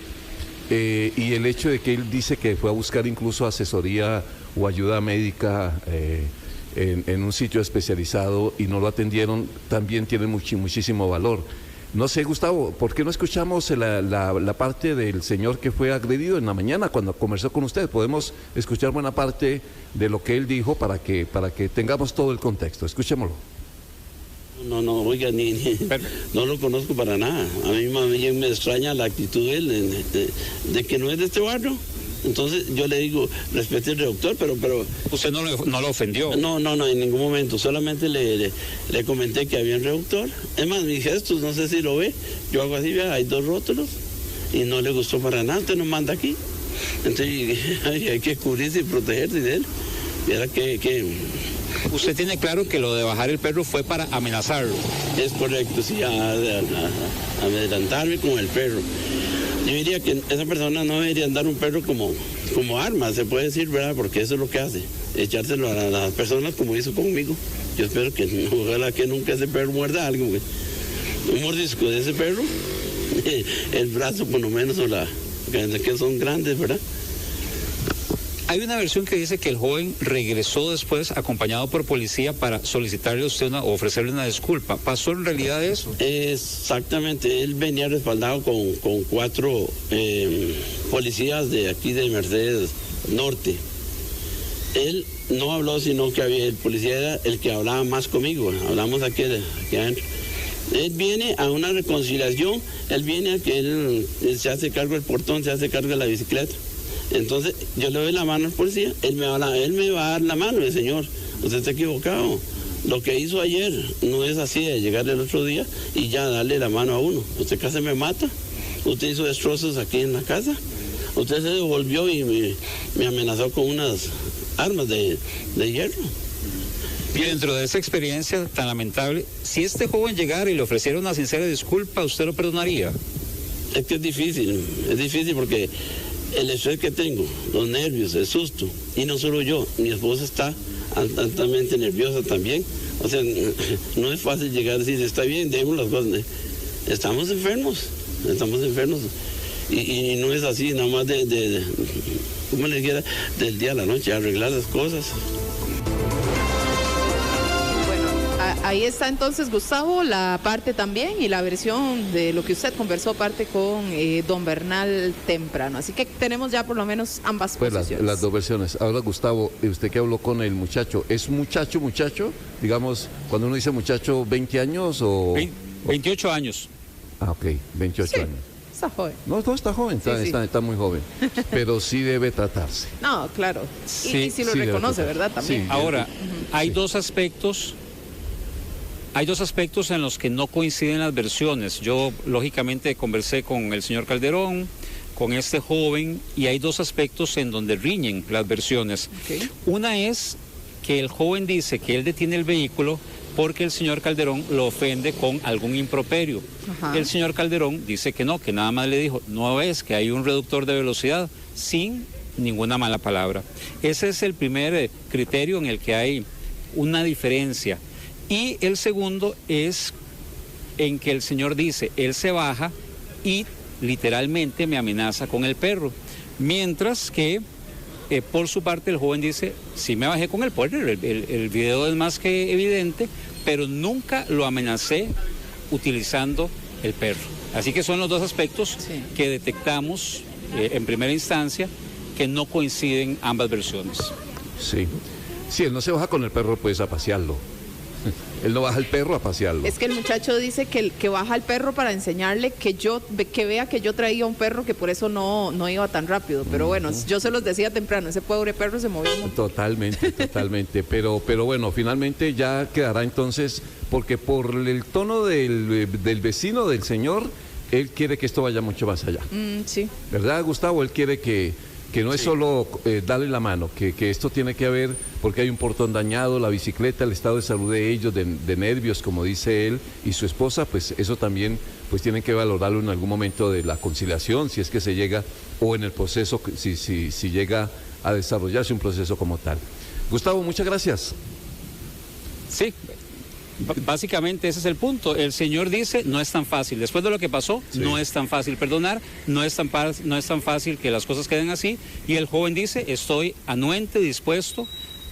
Y el hecho de que él dice que fue a buscar incluso asesoría o ayuda médica en un sitio especializado y no lo atendieron, también tiene muchísimo valor. No sé, Gustavo, ¿por qué no escuchamos la parte del señor que fue agredido en la mañana cuando conversó con usted? Podemos escuchar buena parte de lo que él dijo para que tengamos todo el contexto. Escuchémoslo. No, oiga, no lo conozco para nada. A mí más bien me extraña la actitud de él, de que no es de este barrio. Entonces yo le digo, respete al redactor, pero... ¿Usted no lo ofendió? No, en ningún momento. Solamente le comenté que había un redactor. Es más, mis gestos, no sé si lo ve. Yo hago así, vea, hay 2 rótulos y no le gustó para nada. Usted nos manda aquí. Entonces hay que cubrirse y protegerse de él. Viera que... ¿Usted tiene claro que lo de bajar el perro fue para amenazarlo? Es correcto, sí, a amedrentarme con el perro. Yo diría que esa persona no debería andar un perro como arma, se puede decir, ¿verdad? Porque eso es lo que hace, echárselo a las personas como hizo conmigo. Yo espero que, ojalá que nunca ese perro muerda algo. Un mordisco de ese perro, el brazo por lo menos, que son grandes, ¿verdad? Hay una versión que dice que el joven regresó después acompañado por policía para solicitarle a usted o ofrecerle una disculpa. ¿Pasó en realidad eso? Exactamente, él venía respaldado con 4 policías de aquí de Mercedes Norte. Él no habló, sino que el policía era el que hablaba más conmigo. Hablamos aquí adentro. Él viene a una reconciliación, él viene a que él se hace cargo del portón, se hace cargo de la bicicleta. Entonces yo le doy la mano al policía, él me va a dar la mano, el señor, usted está equivocado. Lo que hizo ayer no es así de llegar el otro día y ya darle la mano a uno. Usted casi me mata, usted hizo destrozos aquí en la casa, usted se devolvió y me amenazó con unas armas de hierro. Y dentro de esa experiencia tan lamentable, si este joven llegara y le ofreciera una sincera disculpa, ¿usted lo perdonaría? Es que es difícil porque el estrés que tengo, los nervios, el susto, y no solo yo, mi esposa está altamente nerviosa también. O sea, no es fácil llegar a decir, está bien, demos las cosas. Estamos enfermos, y no es así, nada más ¿cómo le dijera? Del día a la noche, arreglar las cosas. Ahí está entonces, Gustavo, la parte también y la versión de lo que usted conversó, parte con don Bernal temprano. Así que tenemos ya por lo menos ambas posiciones. Las 2 versiones. Ahora, Gustavo, usted que habló con el muchacho, ¿es muchacho? Digamos, cuando uno dice muchacho, 20 años o... 28 años. Ah, ok, 28 años. Está joven. No está joven, está muy joven, pero sí debe tratarse. No, claro. Y sí lo reconoce, ¿verdad? También. Sí. Ahora, hay 2 aspectos. Hay 2 aspectos en los que no coinciden las versiones. Yo, lógicamente, conversé con el señor Calderón, con este joven, y hay 2 aspectos en donde riñen las versiones. Okay. Una es que el joven dice que él detiene el vehículo porque el señor Calderón lo ofende con algún improperio. Ajá. El señor Calderón dice que no, que nada más le dijo, no ves que hay un reductor de velocidad sin ninguna mala palabra. Ese es el primer criterio en el que hay una diferencia. Y el segundo es en que el señor dice, él se baja y literalmente me amenaza con el perro. Mientras que por su parte el joven dice, sí me bajé con el perro, el video es más que evidente, pero nunca lo amenacé utilizando el perro. Así que son los 2 aspectos que detectamos en primera instancia que no coinciden ambas versiones. Sí, él no se baja con el perro, pues a pasearlo. Él no baja el perro a pasearlo. Es que el muchacho dice que baja el perro para enseñarle que vea que yo traía un perro, que por eso no iba tan rápido. Pero bueno, yo se los decía temprano, ese pobre perro se movió mucho. Totalmente. Pero bueno, finalmente ya quedará entonces, porque por el tono del vecino del señor, él quiere que esto vaya mucho más allá. Sí. ¿Verdad, Gustavo? Él quiere que no es solo darle la mano, que esto tiene que haber, porque hay un portón dañado, la bicicleta, el estado de salud de ellos, de nervios, como dice él, y su esposa, pues eso también pues tienen que valorarlo en algún momento de la conciliación, si es que se llega, o en el proceso, si llega a desarrollarse un proceso como tal. Gustavo, muchas gracias. Sí. Básicamente ese es el punto. El señor dice, no es tan fácil. Después de lo que pasó, no es tan fácil perdonar, no es tan fácil que las cosas queden así. Y el joven dice, estoy anuente, dispuesto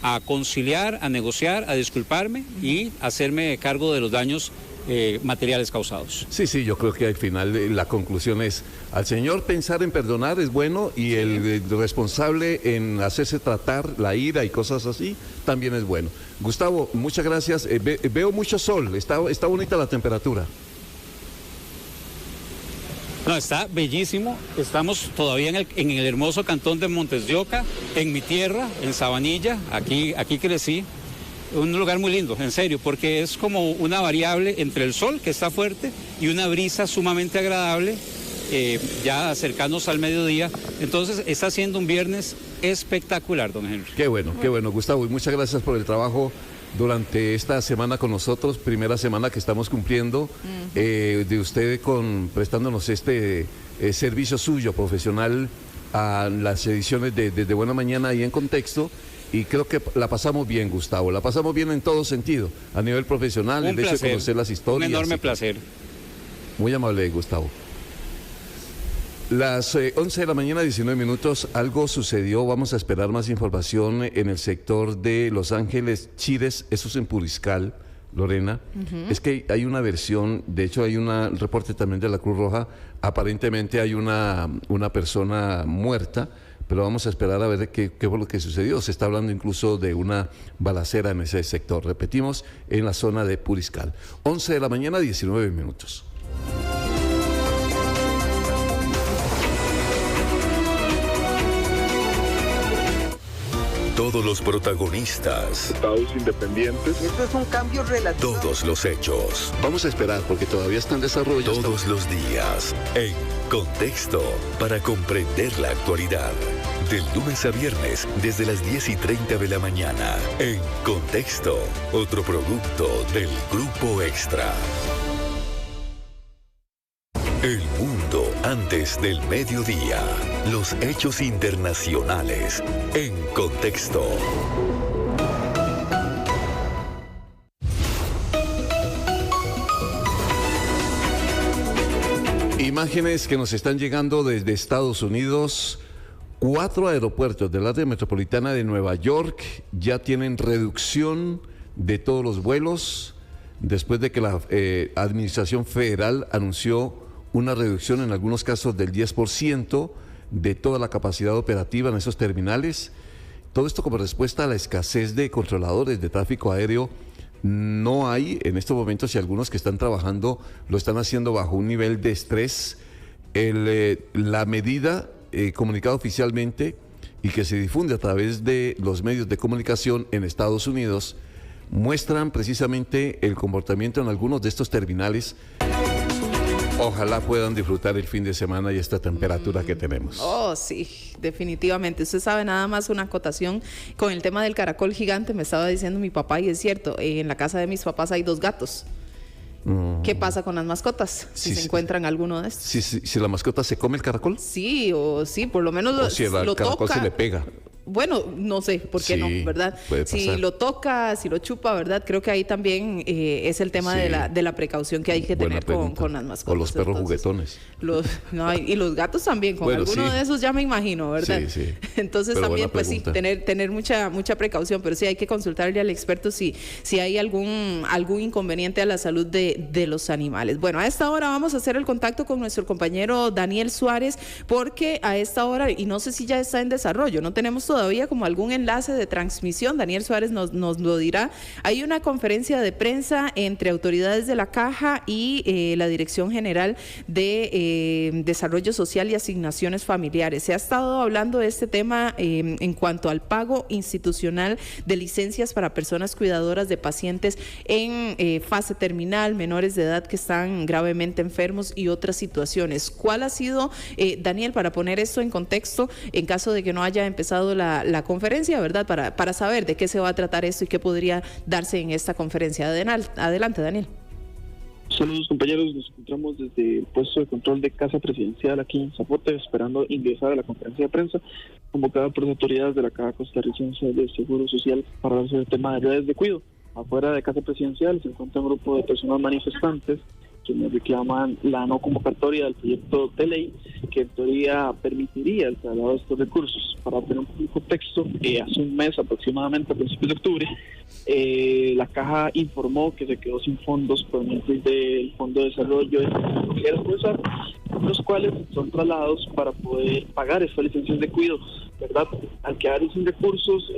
a conciliar, a negociar, a disculparme y hacerme cargo de los daños materiales causados. Sí, yo creo que al final la conclusión es, al señor pensar en perdonar es bueno y el responsable en hacerse tratar la ira y cosas así también es bueno. Gustavo, muchas gracias. Veo mucho sol, está bonita la temperatura. No, está bellísimo. Estamos todavía en el hermoso cantón de Montes de Oca, en mi tierra, en Sabanilla. Aquí crecí. Un lugar muy lindo, en serio, porque es como una variable entre el sol, que está fuerte, y una brisa sumamente agradable, ya acercarnos al mediodía. Entonces está siendo un viernes espectacular, don Henry. Qué bueno, Gustavo, y muchas gracias por el trabajo durante esta semana con nosotros, primera semana que estamos cumpliendo, de usted prestándonos este servicio suyo profesional a las ediciones de Buena Mañana y En Contexto. Y creo que la pasamos bien, Gustavo, la pasamos bien en todo sentido, a nivel profesional, el hecho de conocer las historias. Un enorme placer. Muy amable, Gustavo. Las 11 de la mañana, 19 minutos, algo sucedió, vamos a esperar más información en el sector de Los Ángeles, Chires, eso es en Puriscal, Lorena. Es que hay una versión, de hecho hay un reporte también de la Cruz Roja, aparentemente hay una persona muerta, pero vamos a esperar a ver qué fue lo que sucedió. Se está hablando incluso de una balacera en ese sector. Repetimos, en la zona de Puriscal. 11 de la mañana, 19 minutos. Todos los protagonistas. Estados independientes. Esto es un cambio relativo. Todos los hechos. Vamos a esperar porque todavía está en desarrollo. Todos los días. En Contexto. Para comprender la actualidad. Del lunes a viernes desde las 10:30 de la mañana. En Contexto. Otro producto del Grupo Extra. El mundo antes del mediodía. Los hechos internacionales en Contexto. Imágenes que nos están llegando desde Estados Unidos. 4 aeropuertos del área metropolitana de Nueva York ya tienen reducción de todos los vuelos después de que la Administración Federal anunció una reducción en algunos casos del 10% de toda la capacidad operativa en esos terminales. Todo esto como respuesta a la escasez de controladores de tráfico aéreo. No hay en estos momentos, y algunos que están trabajando lo están haciendo bajo un nivel de estrés. La medida comunicada oficialmente y que se difunde a través de los medios de comunicación en Estados Unidos muestran precisamente el comportamiento en algunos de estos terminales. Ojalá puedan disfrutar el fin de semana y esta temperatura que tenemos. Oh, sí, definitivamente. Usted sabe, nada más una acotación con el tema del caracol gigante, me estaba diciendo mi papá, y es cierto, en la casa de mis papás hay 2 gatos. ¿Qué pasa con las mascotas? Si se encuentran alguno de estos. Si la mascota se come el caracol. Sí, por lo menos o si el caracol toca. Se le pega. Bueno, no sé, ¿por qué no? ¿Verdad? Si lo toca, si lo chupa, ¿verdad? Creo que ahí también es el tema de la precaución que hay que tener con las mascotas. O los perros juguetones. Y los gatos también, con alguno de esos ya me imagino, ¿verdad? Sí. Entonces pero también, pues sí, tener mucha precaución, pero sí hay que consultarle al experto si hay algún inconveniente a la salud de los animales. Bueno, a esta hora vamos a hacer el contacto con nuestro compañero Daniel Suárez, porque a esta hora, y no sé si ya está en desarrollo, no tenemos todavía como algún enlace de transmisión. Daniel Suárez nos lo dirá. Hay una conferencia de prensa entre autoridades de la Caja y la Dirección General de Desarrollo Social y Asignaciones Familiares. Se ha estado hablando de este tema en cuanto al pago institucional de licencias para personas cuidadoras de pacientes en fase terminal, menores de edad que están gravemente enfermos y otras situaciones. ¿Cuál ha sido, Daniel, para poner esto en contexto, en caso de que no haya empezado la conferencia, ¿verdad? Para saber de qué se va a tratar esto y qué podría darse en esta conferencia. Adelante, Daniel. Saludos, compañeros. Nos encontramos desde el puesto de control de Casa Presidencial aquí en Zapote, esperando ingresar a la conferencia de prensa convocada por las autoridades de la Caja Costarricense de Seguro Social para hablar sobre el tema de redes de cuidado. Afuera de Casa Presidencial se encuentra un grupo de personas manifestantes quienes reclaman la no convocatoria del proyecto de ley que en teoría permitiría el traslado de estos recursos. Para tener un contexto, hace un mes aproximadamente, a principios de octubre, la Caja informó que se quedó sin fondos provenientes del Fondo de Desarrollo de Mujeres Pulsar, los cuales son trasladados para poder pagar estas licencias de cuidado, ¿verdad? Al quedar sin recursos,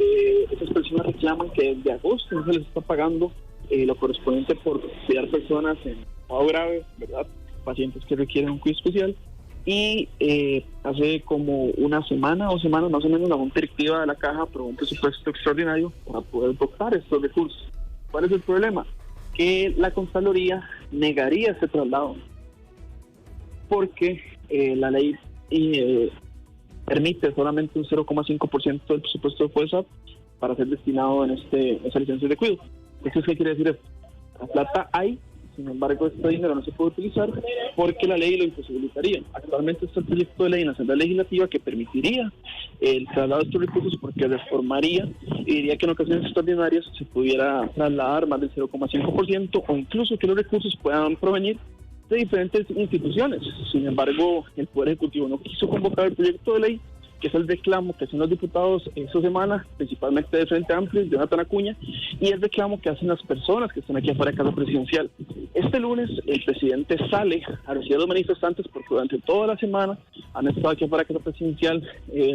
estas personas reclaman que desde agosto no se les está pagando lo correspondiente por cuidar personas en estado grave, ¿verdad? Pacientes que requieren un cuidado especial. Y hace como una semana, 2 semanas más o menos, la Junta Directiva de la Caja aprobó un presupuesto extraordinario para poder dotar estos recursos. ¿Cuál es el problema? Que la Contraloría negaría este traslado porque la ley permite solamente un 0,5% del presupuesto de FODESAP para ser destinado en esa licencia de cuidado. Entonces, ¿qué quiere decir esto? La plata hay, sin embargo, este dinero no se puede utilizar porque la ley lo imposibilitaría. Actualmente está el proyecto de ley en la Asamblea Legislativa que permitiría el traslado de estos recursos porque reformaría y diría que en ocasiones extraordinarias se pudiera trasladar más del 0,5% o incluso que los recursos puedan provenir de diferentes instituciones. Sin embargo, el Poder Ejecutivo no quiso convocar el proyecto de ley, que es el reclamo que hacen los diputados esta semana, principalmente de Frente Amplio, Jonathan Acuña, y el reclamo que hacen las personas que están aquí afuera de Casa Presidencial. Este lunes el presidente sale a recibir a los manifestantes porque durante toda la semana han estado aquí afuera de Casa Presidencial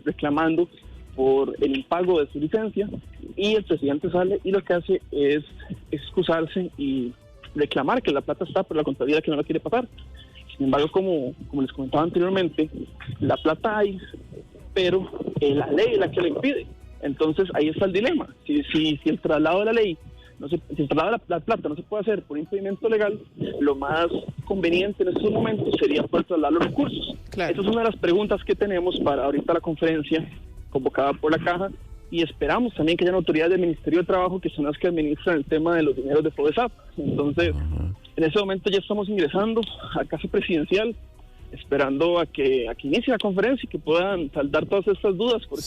reclamando por el impago de su licencia, y el presidente sale y lo que hace es excusarse y reclamar que la plata está, pero la contabilidad que no la quiere pasar. Sin embargo, como les comentaba anteriormente, la plata hay, pero la ley es la que lo impide. Entonces ahí está el dilema. Si el traslado de la ley, si el traslado de la plata no se puede hacer por impedimento legal, lo más conveniente en estos momentos sería poder trasladar los recursos. Claro. Esa es una de las preguntas que tenemos para ahorita la conferencia convocada por la Caja, y esperamos también que haya autoridades del Ministerio de Trabajo que son las que administran el tema de los dineros de FODESAP. Entonces, en ese momento ya estamos ingresando a Casa Presidencial, esperando a que inicie la conferencia y que puedan saldar todas estas dudas, porque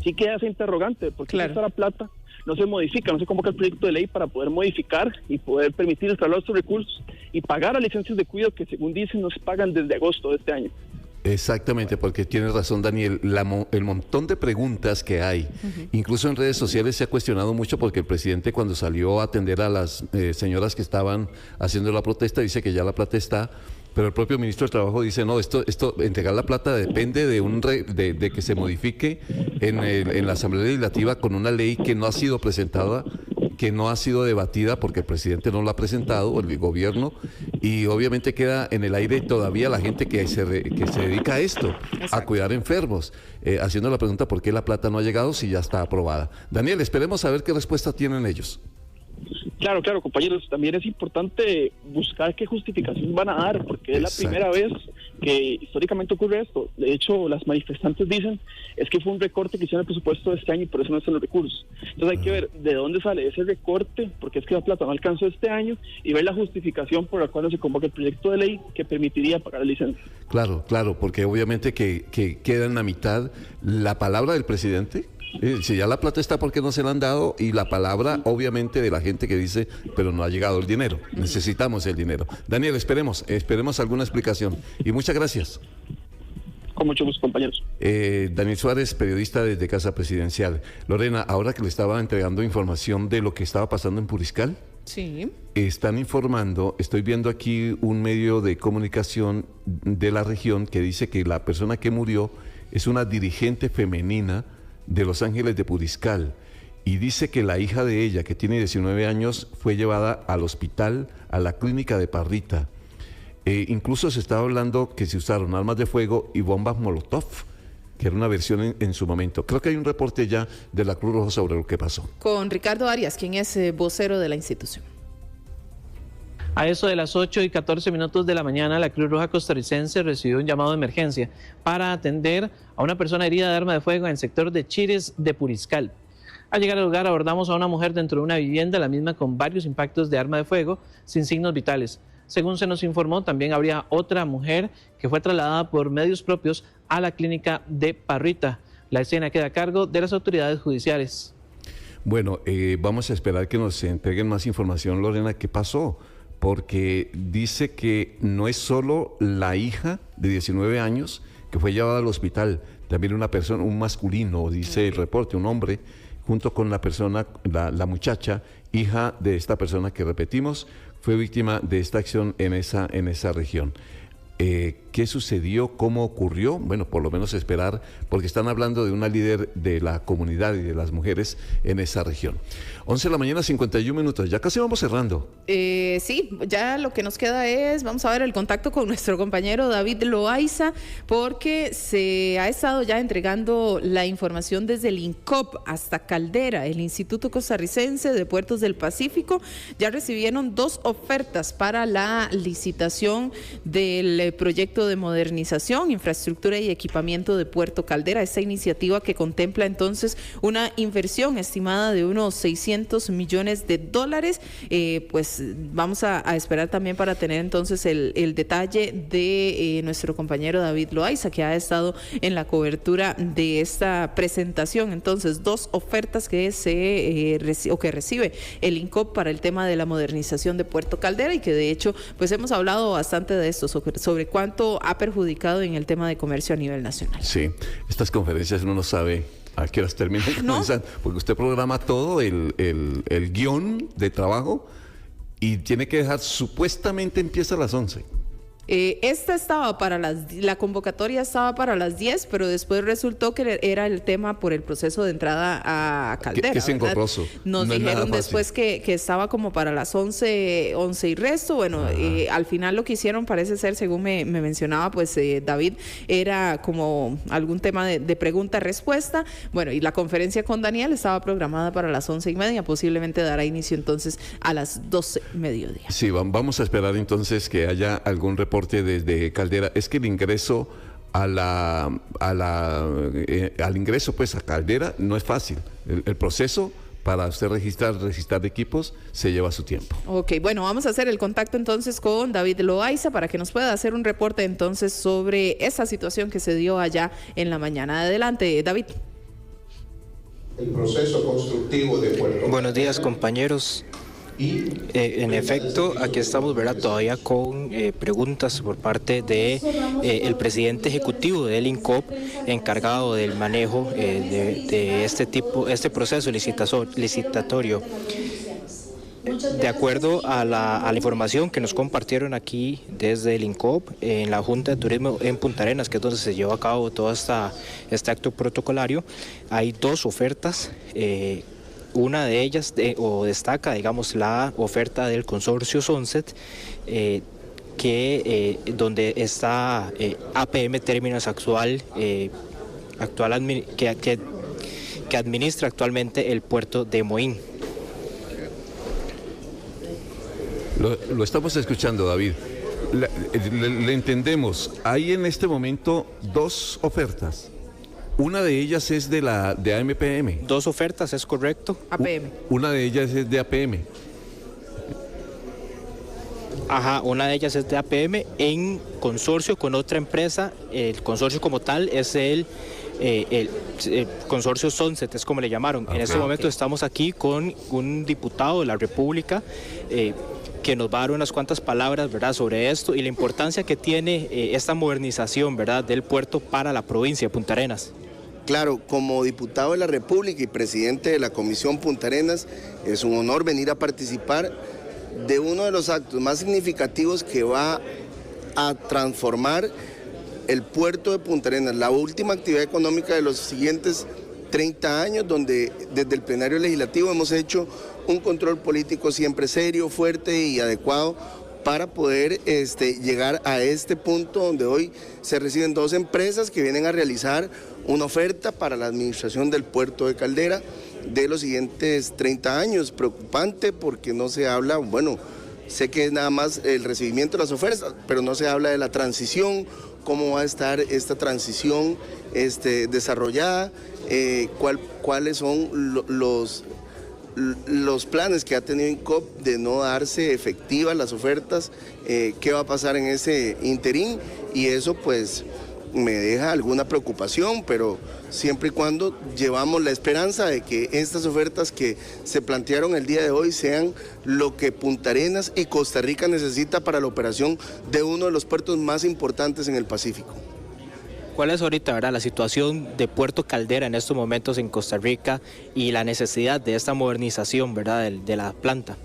sí queda ese interrogante, porque claro, la plata no se modifica, no se convoca el proyecto de ley para poder modificar y poder permitir el traslado de estos recursos y pagar a licencias de cuidado que, según dicen, no se pagan desde agosto de este año. Exactamente, porque tienes razón, Daniel, el montón de preguntas que hay, incluso en redes sociales se ha cuestionado mucho porque el presidente, cuando salió a atender a las señoras que estaban haciendo la protesta, dice que ya la plata está, pero el propio ministro del Trabajo dice, no, esto entregar la plata depende de que se modifique en la Asamblea Legislativa con una ley que no ha sido presentada, que no ha sido debatida porque el presidente no la ha presentado, el gobierno, y obviamente queda en el aire todavía la gente que se dedica a esto, a cuidar enfermos, haciendo la pregunta por qué la plata no ha llegado si ya está aprobada. Daniel, esperemos a ver qué respuesta tienen ellos. Claro, compañeros, también es importante buscar qué justificación van a dar, porque es la primera vez que históricamente ocurre esto. De hecho, las manifestantes dicen es que fue un recorte que hicieron el presupuesto de este año y por eso no están los recursos. Entonces hay que ver de dónde sale ese recorte, porque es que la plata no alcanzó este año, y ver la justificación por la cual no se convoca el proyecto de ley que permitiría pagar la licencia. Claro, porque obviamente que queda en la mitad la palabra del presidente. Si ya la plata está, ¿por qué no se la han dado? Y la palabra, obviamente, de la gente que dice, pero no ha llegado el dinero, necesitamos el dinero. Daniel, esperemos alguna explicación. Y muchas gracias. Con mucho gusto, compañeros. Daniel Suárez, periodista desde Casa Presidencial. Lorena, ahora que le estaba entregando información de lo que estaba pasando en Puriscal, sí, están informando, estoy viendo aquí un medio de comunicación de la región que dice que la persona que murió es una dirigente femenina de Los Ángeles de Puriscal, y dice que la hija de ella, que tiene 19 años, fue llevada al hospital, a la clínica de Parrita. Incluso se estaba hablando que se usaron armas de fuego y bombas Molotov, que era una versión en su momento. Creo que hay un reporte ya de la Cruz Roja sobre lo que pasó. Con Ricardo Arias, quien es vocero de la institución. A eso de las 8:14 de la mañana, la Cruz Roja costarricense recibió un llamado de emergencia para atender a una persona herida de arma de fuego en el sector de Chires de Puriscal. Al llegar al lugar abordamos a una mujer dentro de una vivienda, la misma con varios impactos de arma de fuego, sin signos vitales. Según se nos informó, también habría otra mujer que fue trasladada por medios propios a la clínica de Parrita. La escena queda a cargo de las autoridades judiciales. Bueno, vamos a esperar que nos entreguen más información, Lorena, ¿qué pasó? porque dice que no es solo la hija de 19 años que fue llevada al hospital, también una persona, un masculino, dice el reporte, un hombre, junto con la persona, la muchacha, hija de esta persona que repetimos, fue víctima de esta acción en esa región. ¿Qué sucedió? ¿Cómo ocurrió? Bueno, por lo menos esperar, porque están hablando de una líder de la comunidad y de las mujeres en esa región. 11 de la mañana, 51 minutos. Ya casi vamos cerrando. Sí, ya lo que nos queda es, vamos a ver el contacto con nuestro compañero David Loaiza, porque se ha estado ya entregando la información desde el INCOP hasta Caldera, el Instituto Costarricense de Puertos del Pacífico. Ya recibieron 2 ofertas para la licitación del proyecto de modernización, infraestructura y equipamiento de Puerto Caldera. Esta iniciativa que contempla entonces una inversión estimada de unos $600 millones. Pues vamos a esperar también para tener entonces el detalle de nuestro compañero David Loaiza, que ha estado en la cobertura de esta presentación. Entonces, 2 ofertas que que recibe el INCOP para el tema de la modernización de Puerto Caldera, y que de hecho pues hemos hablado bastante de esto, sobre cuánto ha perjudicado en el tema de comercio a nivel nacional. Sí, estas conferencias uno no sabe a qué horas terminan, ¿no? Porque usted programa todo el guión de trabajo y tiene que dejar, supuestamente empieza a las 11. Esta estaba para la convocatoria estaba para las 10, pero después resultó que era el tema por el proceso de entrada a Caldera. Que es engorroso. Nos dijeron después que estaba como para las 11 y resto. Bueno, al final lo que hicieron parece ser, según me mencionaba pues David, era como algún tema de pregunta-respuesta. Bueno, y la conferencia con Daniel estaba programada para las 11:30, posiblemente dará inicio entonces a las 12 mediodía. Sí, vamos a esperar entonces que haya algún reporte desde Caldera. Es que el ingreso al ingreso pues a Caldera no es fácil. El proceso para usted registrar equipos se lleva su tiempo. Ok, bueno, vamos a hacer el contacto entonces con David Loaiza para que nos pueda hacer un reporte entonces sobre esa situación que se dio allá en la mañana. Adelante, David. El proceso constructivo de Puerto. Buenos días, compañeros. En efecto, aquí estamos, ¿verdad?, todavía con preguntas por parte de el presidente ejecutivo del INCOP, encargado del manejo de este proceso licitatorio. De acuerdo a la información que nos compartieron aquí desde el INCOP, en la Junta de Turismo en Punta Arenas, que es donde se llevó a cabo todo este acto protocolario, hay 2 ofertas. Una de ellas, destaca, digamos, la oferta del consorcio Sunset, donde está APM Terminals que administra actualmente el puerto de Moín. Lo estamos escuchando, David. Le entendemos. Hay en este momento 2 ofertas. Una de ellas es de AMPM. 2 ofertas, es correcto. APM. Una de ellas es de APM. Ajá, una de ellas es de APM en consorcio con otra empresa. El consorcio como tal es el consorcio Sunset, es como le llamaron. En este momento estamos aquí con un diputado de la República que nos va a dar unas cuantas palabras, ¿verdad?, sobre esto y la importancia que tiene esta modernización, ¿verdad?, del puerto para la provincia de Punta Arenas. Claro, como diputado de la República y presidente de la Comisión Punta Arenas, es un honor venir a participar de uno de los actos más significativos que va a transformar el puerto de Punta Arenas, la última actividad económica de los siguientes 30 años, donde desde el plenario legislativo hemos hecho un control político siempre serio, fuerte y adecuado para poder llegar a este punto donde hoy se reciben 2 empresas que vienen a realizar una oferta para la administración del puerto de Caldera de los siguientes 30 años. Preocupante porque no se habla, bueno, sé que es nada más el recibimiento de las ofertas, pero no se habla de la transición, cómo va a estar esta transición desarrollada, cuáles son los planes que ha tenido INCOP de no darse efectivas las ofertas, qué va a pasar en ese interín, y eso pues me deja alguna preocupación, pero siempre y cuando llevamos la esperanza de que estas ofertas que se plantearon el día de hoy sean lo que Punta Arenas y Costa Rica necesita para la operación de uno de los puertos más importantes en el Pacífico. ¿Cuál es ahorita, verdad, la situación de Puerto Caldera en estos momentos en Costa Rica y la necesidad de esta modernización, verdad, de la planta?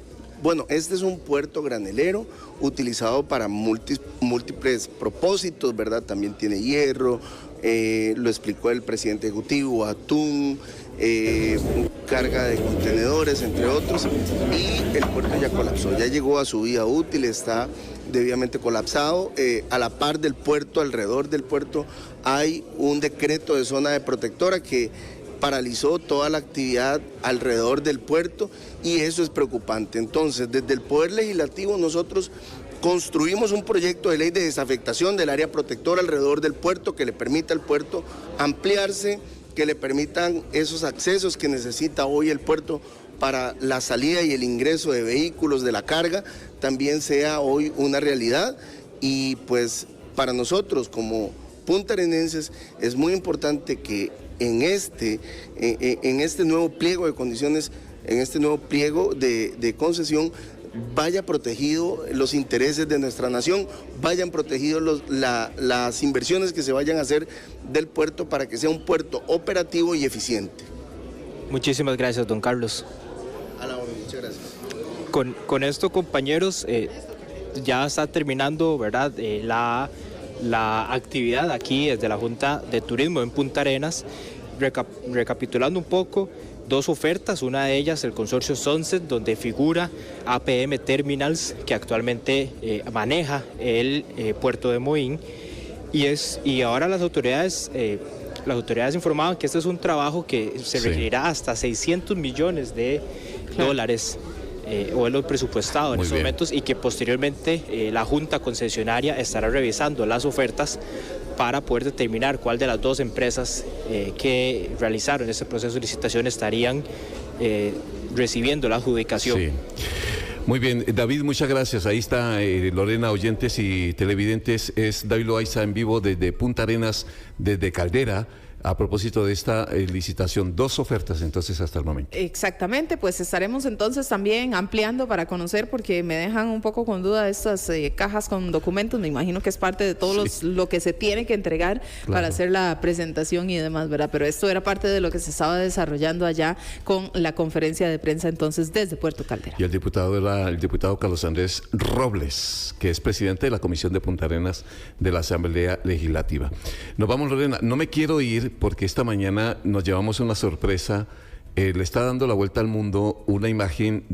Bueno, este es un puerto granelero utilizado para múltiples propósitos, ¿verdad? También tiene hierro, lo explicó el presidente ejecutivo, atún, carga de contenedores, entre otros, y el puerto ya colapsó, ya llegó a su vida útil, está debidamente colapsado. A la par del puerto, alrededor del puerto, hay un decreto de zona de protectora que paralizó toda la actividad alrededor del puerto y eso es preocupante. Entonces, desde el Poder Legislativo nosotros construimos un proyecto de ley de desafectación del área protectora alrededor del puerto que le permita al puerto ampliarse, que le permitan esos accesos que necesita hoy el puerto para la salida y el ingreso de vehículos de la carga, también sea hoy una realidad. Y pues para nosotros como puntarenenses es muy importante que en este nuevo pliego de condiciones, en este nuevo pliego de concesión, vaya protegido los intereses de nuestra nación, vayan protegidos las inversiones que se vayan a hacer del puerto para que sea un puerto operativo y eficiente. Muchísimas gracias, don Carlos. A la hora, muchas gracias. Con esto, compañeros, ya está terminando, ¿verdad?, la actividad aquí desde la Junta de Turismo en Punta Arenas. Recapitulando un poco, dos ofertas, una de ellas el consorcio Sunset, donde figura APM Terminals, que actualmente maneja el puerto de Moín, y ahora las autoridades informaban que este es un trabajo que se requerirá hasta 600 millones de dólares, o es lo presupuestado en estos momentos, y que posteriormente la Junta Concesionaria estará revisando las ofertas para poder determinar cuál de las dos empresas que realizaron este proceso de licitación estarían recibiendo la adjudicación. Sí. Muy bien, David, muchas gracias. Ahí está Lorena, oyentes y televidentes, es David Loaiza en vivo desde Punta Arenas, desde Caldera. A propósito de esta licitación, dos ofertas entonces hasta el momento. Exactamente, pues estaremos entonces también ampliando para conocer, porque me dejan un poco con duda estas cajas con documentos. Me imagino que es parte de todo lo que se tiene que entregar para hacer la presentación y demás, ¿verdad? Pero esto era parte de lo que se estaba desarrollando allá con la conferencia de prensa entonces desde Puerto Caldera. Y el diputado era el diputado Carlos Andrés Robles, que es presidente de la Comisión de Punta Arenas de la Asamblea Legislativa. Nos vamos, Lorena. No me quiero ir porque esta mañana nos llevamos una sorpresa. Le está dando la vuelta al mundo una imagen